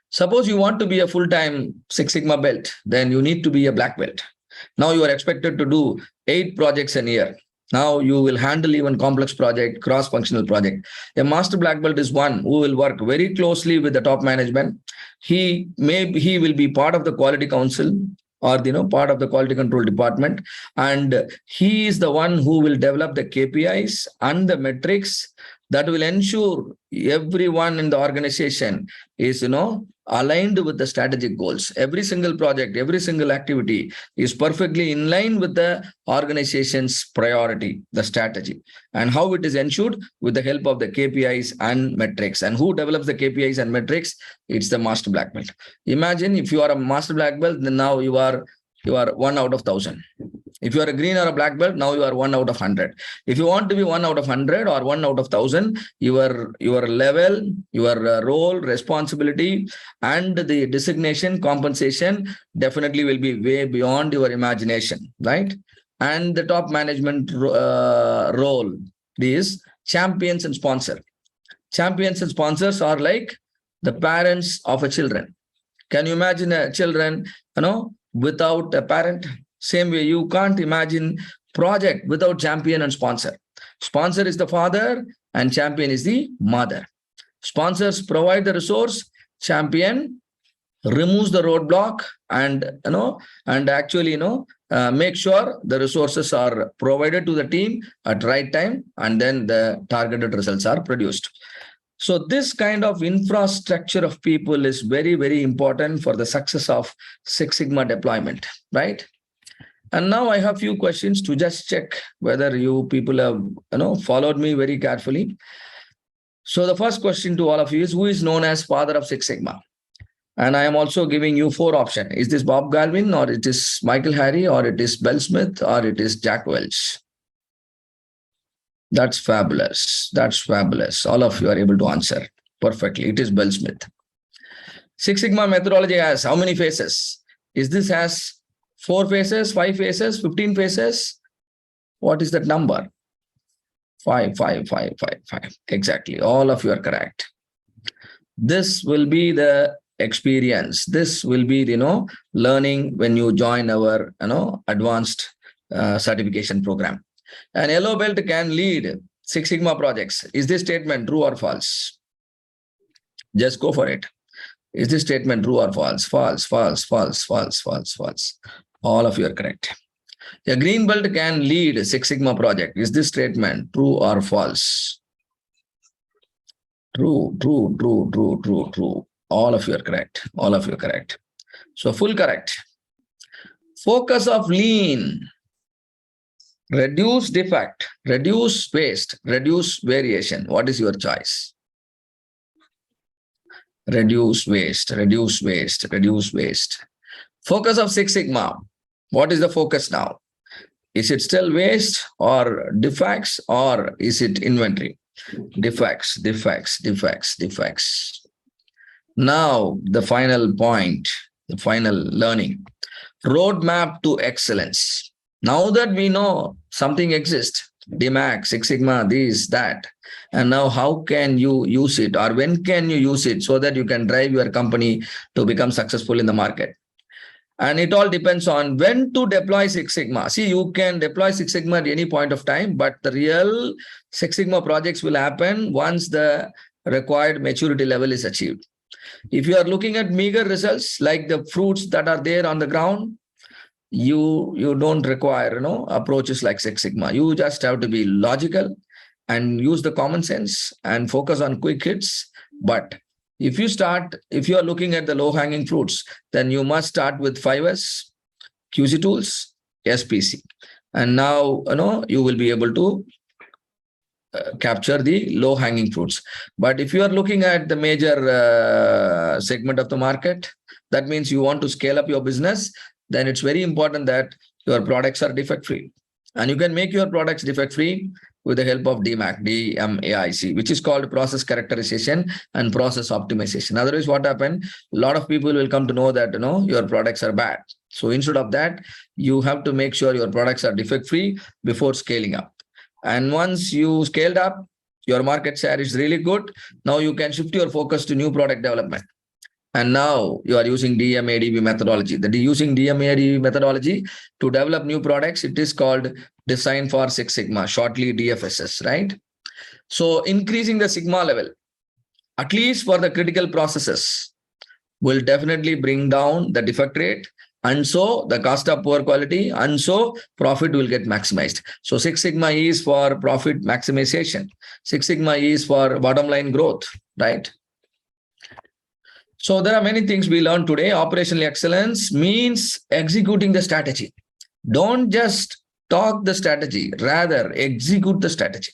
Suppose you want to be a full-time Six Sigma belt, then you need to be a black belt. Now you are expected to do 8 projects a year. Now you will handle even complex project, cross-functional project. A master black belt is one who will work very closely with the top management. He will be part of the quality council, or part of the quality control department, and he is the one who will develop the KPIs and the metrics that will ensure everyone in the organization is aligned with the strategic goals. Every single project, every single activity is perfectly in line with the organization's priority, the strategy, and how it is ensured with the help of the KPIs and metrics. And who develops the KPIs and metrics? It's the master black belt. Imagine if you are a master black belt, then now you are 1 out of 1,000. If you are a green or a black belt, now you are 1 out of 100. If you want to be 1 out of 100 or 1 out of 1,000, your level, your role, responsibility, and the designation, compensation definitely will be way beyond your imagination, right? And the top management role is champions and sponsor. Champions and sponsors are like the parents of a children. Can you imagine a children, without a parent? Same way, you can't imagine project without champion and sponsor. Sponsor is the father and champion is the mother. Sponsors provide the resource, champion removes the roadblock, and actually make sure the resources are provided to the team at right time, and then the targeted results are produced. So this kind of infrastructure of people is very, very important for the success of Six Sigma deployment, right? And now I have a few questions to just check whether you people have followed me very carefully. So the first question to all of you is, who is known as father of Six Sigma? And I am also giving you 4 options. Is this Bob Galvin, or it is Michael Harry, or it is Bill Smith, or it is Jack Welch? That's fabulous. That's fabulous. All of you are able to answer perfectly. It is Bill Smith. Six Sigma methodology has how many phases? Is this has 4 phases, 5 phases, 15 phases? What is that number? 5. Exactly. All of you are correct. This will be the experience. This will be, learning when you join our, advanced certification program. An yellow belt can lead Six Sigma projects. Is this statement true or false? Just go for it. Is this statement true or false? False, false, false, false, false, false. All of you are correct. A green belt can lead Six Sigma project. Is this statement true or false? True, true, true, true, true, true. All of you are correct. All of you are correct. So full correct. Focus of lean. Reduce defect, reduce waste, reduce variation. What is your choice? Reduce waste, reduce waste, reduce waste. Focus of Six Sigma. What is the focus now? Is it still waste or defects, or is it inventory? Defects, defects, defects, defects. Now, the final point, the final learning. Roadmap to excellence. Now that we know something exists, DMAC, Six Sigma, this, that, and now how can you use it, or when can you use it so that you can drive your company to become successful in the market? And it all depends on when to deploy Six Sigma. See, you can deploy Six Sigma at any point of time, but the real Six Sigma projects will happen once the required maturity level is achieved. If you are looking at meager results, like the fruits that are there on the ground, you don't require approaches like Six Sigma. You just have to be logical and use the common sense and focus on quick hits. But if you are looking at the low-hanging fruits, then you must start with 5S, QC tools, SPC. And now, you will be able to capture the low hanging fruits. But if you are looking at the major segment of the market, that means you want to scale up your business, then it's very important that your products are defect free. And you can make your products defect free with the help of DMAIC, DMAIC, which is called process characterization and process optimization. Otherwise, what happened? A lot of people will come to know that your products are bad. So instead of that, you have to make sure your products are defect free before scaling up. And once you scaled up, your market share is really good. Now you can shift your focus to new product development. And now you are using DMADB methodology. Using DMADB methodology to develop new products, it is called Design for Six Sigma, shortly DFSS, right? So increasing the Sigma level, at least for the critical processes, will definitely bring down the defect rate, and so the cost of poor quality, and so profit will get maximized. So Six Sigma is for profit maximization. Six Sigma is for bottom line growth, right? So there are many things we learned today. Operational excellence means executing the strategy. Don't just talk the strategy, rather execute the strategy.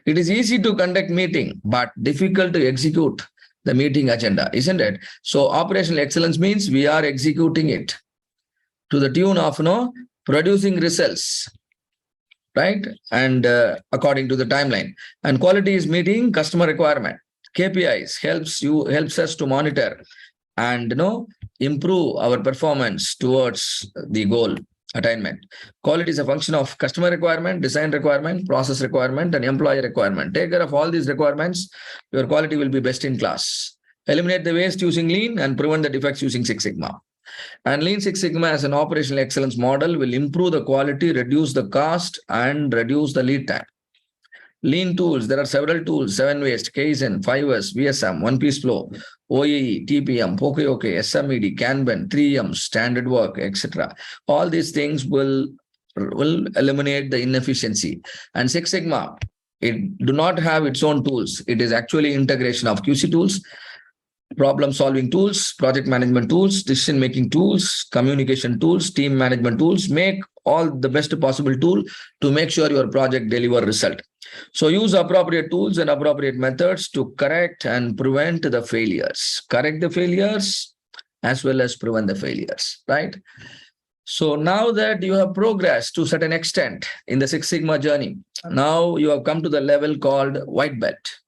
It is easy to conduct meeting, but difficult to execute the meeting agenda, isn't it? So operational excellence means we are executing it to the tune of producing results, right? And according to the timeline. And quality is meeting customer requirement. KPIs helps us to monitor and improve our performance towards the goal attainment. Quality is a function of customer requirement, design requirement, process requirement, and employee requirement. Take care of all these requirements, your quality will be best in class. Eliminate the waste using Lean and prevent the defects using Six Sigma. And Lean Six Sigma as an operational excellence model will improve the quality, reduce the cost, and reduce the lead time. Lean tools, there are several tools: 7waste, Kaizen, 5S, VSM, One Piece Flow, OAE, TPM, POKOK, SMED, Kanban, 3M, standard work, etc. All these things will eliminate the inefficiency. And Six Sigma, it do not have its own tools. It is actually integration of QC tools, problem solving tools, project management tools, decision making tools, communication tools, team management tools. Make all the best possible tool to make sure your project deliver result. So use appropriate tools and appropriate methods to correct and prevent the failures. Correct the failures as well as prevent the failures, right? So now that you have progressed to a certain extent in the Six Sigma journey, now you have come to the level called white belt.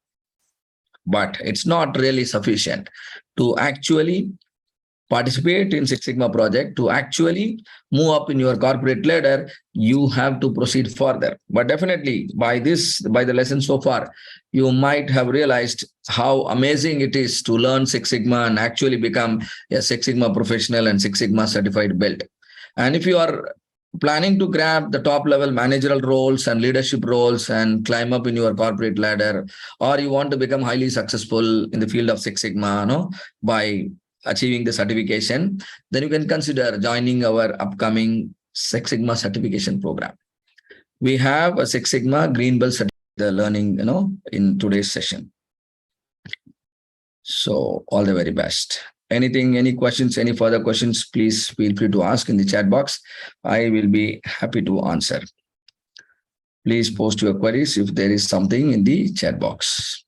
But it's not really sufficient to actually participate in Six Sigma project. To actually move up in your corporate ladder, you have to proceed further. But definitely by the lesson so far, you might have realized how amazing it is to learn Six Sigma and actually become a Six Sigma professional and Six Sigma certified belt. And if you are planning to grab the top level managerial roles and leadership roles and climb up in your corporate ladder, or you want to become highly successful in the field of Six Sigma, by achieving the certification, then you can consider joining our upcoming Six Sigma certification program. We have a Six Sigma Green Belt certificate learning, in today's session. So all the very best. Any questions, any further questions, please feel free to ask in the chat box. I will be happy to answer. Please post your queries if there is something in the chat box.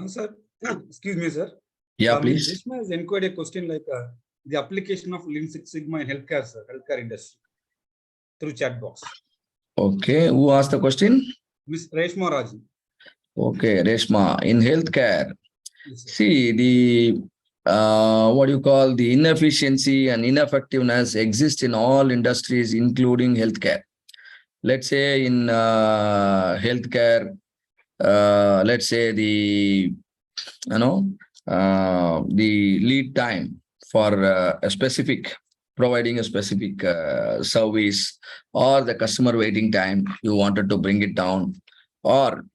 Sir, excuse me, sir. Yeah, please. This has inquired a question like the application of Lean Six Sigma in healthcare, sir, healthcare industry through chat box. Okay, who asked the question? Miss Reshma Rajan. Okay, Reshma, in healthcare, Yes, see the the inefficiency and ineffectiveness exist in all industries, including healthcare. Let's say in healthcare, let's say the lead time for providing a specific service, or the customer waiting time, you wanted to bring it down, or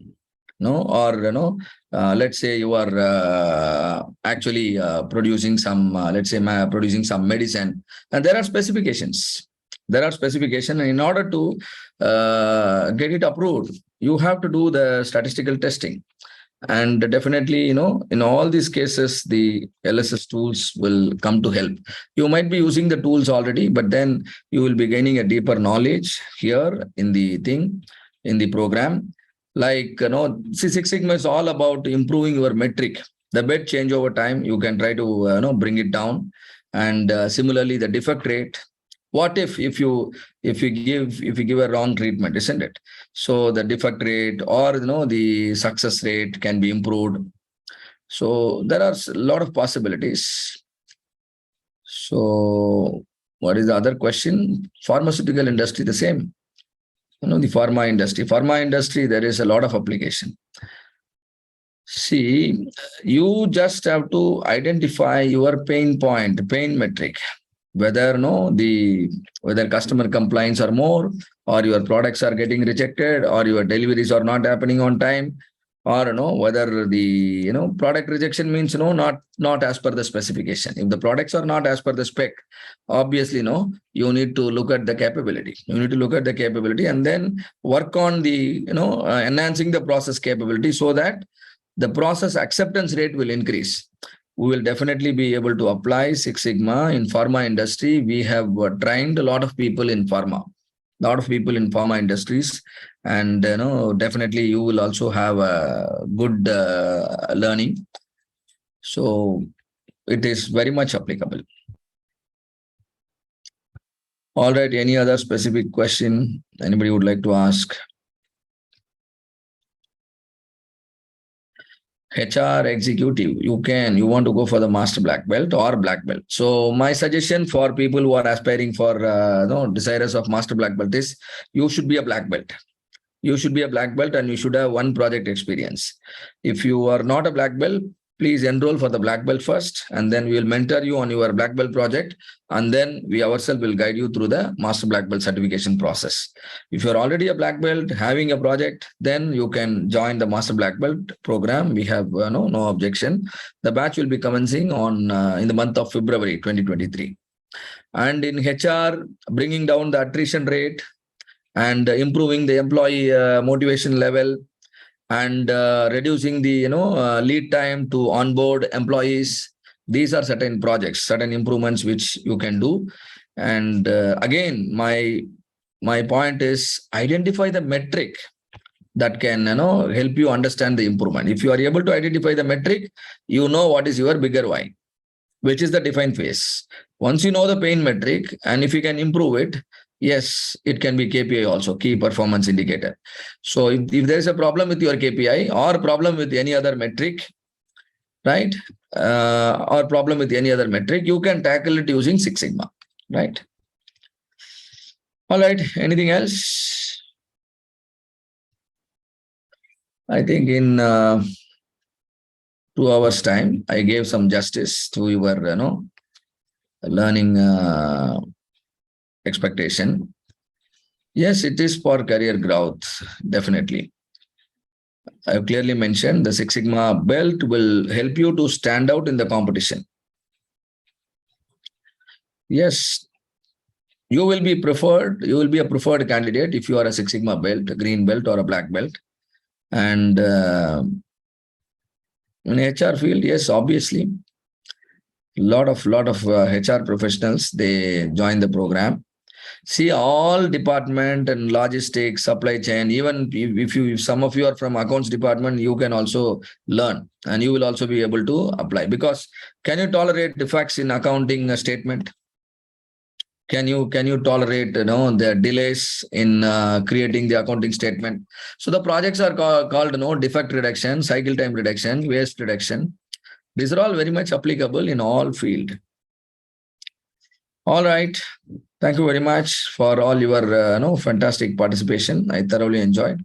let's say you are actually producing some, producing some medicine, and there are specifications. There are specifications, and in order to get it approved, you have to do the statistical testing. And definitely, in all these cases, the LSS tools will come to help. You might be using the tools already, but then you will be gaining a deeper knowledge here in the thing, in the program. Like, Six Sigma is all about improving your metric. The bed change over time, you can try to, bring it down. And similarly, the defect rate. What if you give a wrong treatment, isn't it? So the defect rate or the success rate can be improved. So there are a lot of possibilities. So what is the other question? Pharmaceutical industry, the same. The pharma industry, there is a lot of application. See, you just have to identify your pain point, pain metric, whether whether customer complaints are more, or your products are getting rejected, or your deliveries are not happening on time, or whether the product rejection means not as per the specification. If the products are not as per the spec, obviously you need to look at the capability. You need to look at the capability and then work on the enhancing the process capability so that the process acceptance rate will increase. We will definitely be able to apply Six Sigma in pharma industry. We have trained a lot of people in pharma, industries, and definitely you will also have a good learning. So it is very much applicable. All right. Any other specific question anybody would like to ask? HR executive, you want to go for the master black belt or black belt. So my suggestion for people who are aspiring for desirous of master black belt is you should be a black belt. You should be a black belt and you should have one project experience. If you are not a black belt, please enroll for the black belt first, and then we will mentor you on your black belt project, and then we ourselves will guide you through the master black belt certification process. If you're already a black belt having a project, then you can join the master black belt program. We have no objection. The batch will be commencing on in the month of February 2023. And in HR, bringing down the attrition rate and improving the employee motivation level, and reducing the lead time to onboard employees. These are certain projects, certain improvements which you can do. And again, my point is identify the metric that can help you understand the improvement. If you are able to identify the metric, you know what is your bigger why, which is the define phase. Once you know the pain metric, and if you can improve it, yes, it can be KPI also, key performance indicator. So if there is a problem with your KPI or problem with any other metric, right, or problem with any other metric, you can tackle it using Six Sigma, right? All right, anything else? I think in 2 hours time, I gave some justice to your, learning expectation. Yes, it is for career growth, definitely. I've clearly mentioned the Six Sigma belt will help you to stand out in the competition. Yes, you will be preferred. You will be a preferred candidate if you are a Six Sigma belt, a green belt, or a black belt. And in HR field, yes, obviously, lot of HR professionals, they join the program. See, all department and logistics, supply chain, even if some of you are from accounts department, you can also learn and you will also be able to apply. Because can you tolerate defects in accounting statement? Can you tolerate the delays in creating the accounting statement? So the projects are called defect reduction, cycle time reduction, waste reduction. These are all very much applicable in all field. All right. Thank you very much for all your fantastic participation. I thoroughly enjoyed.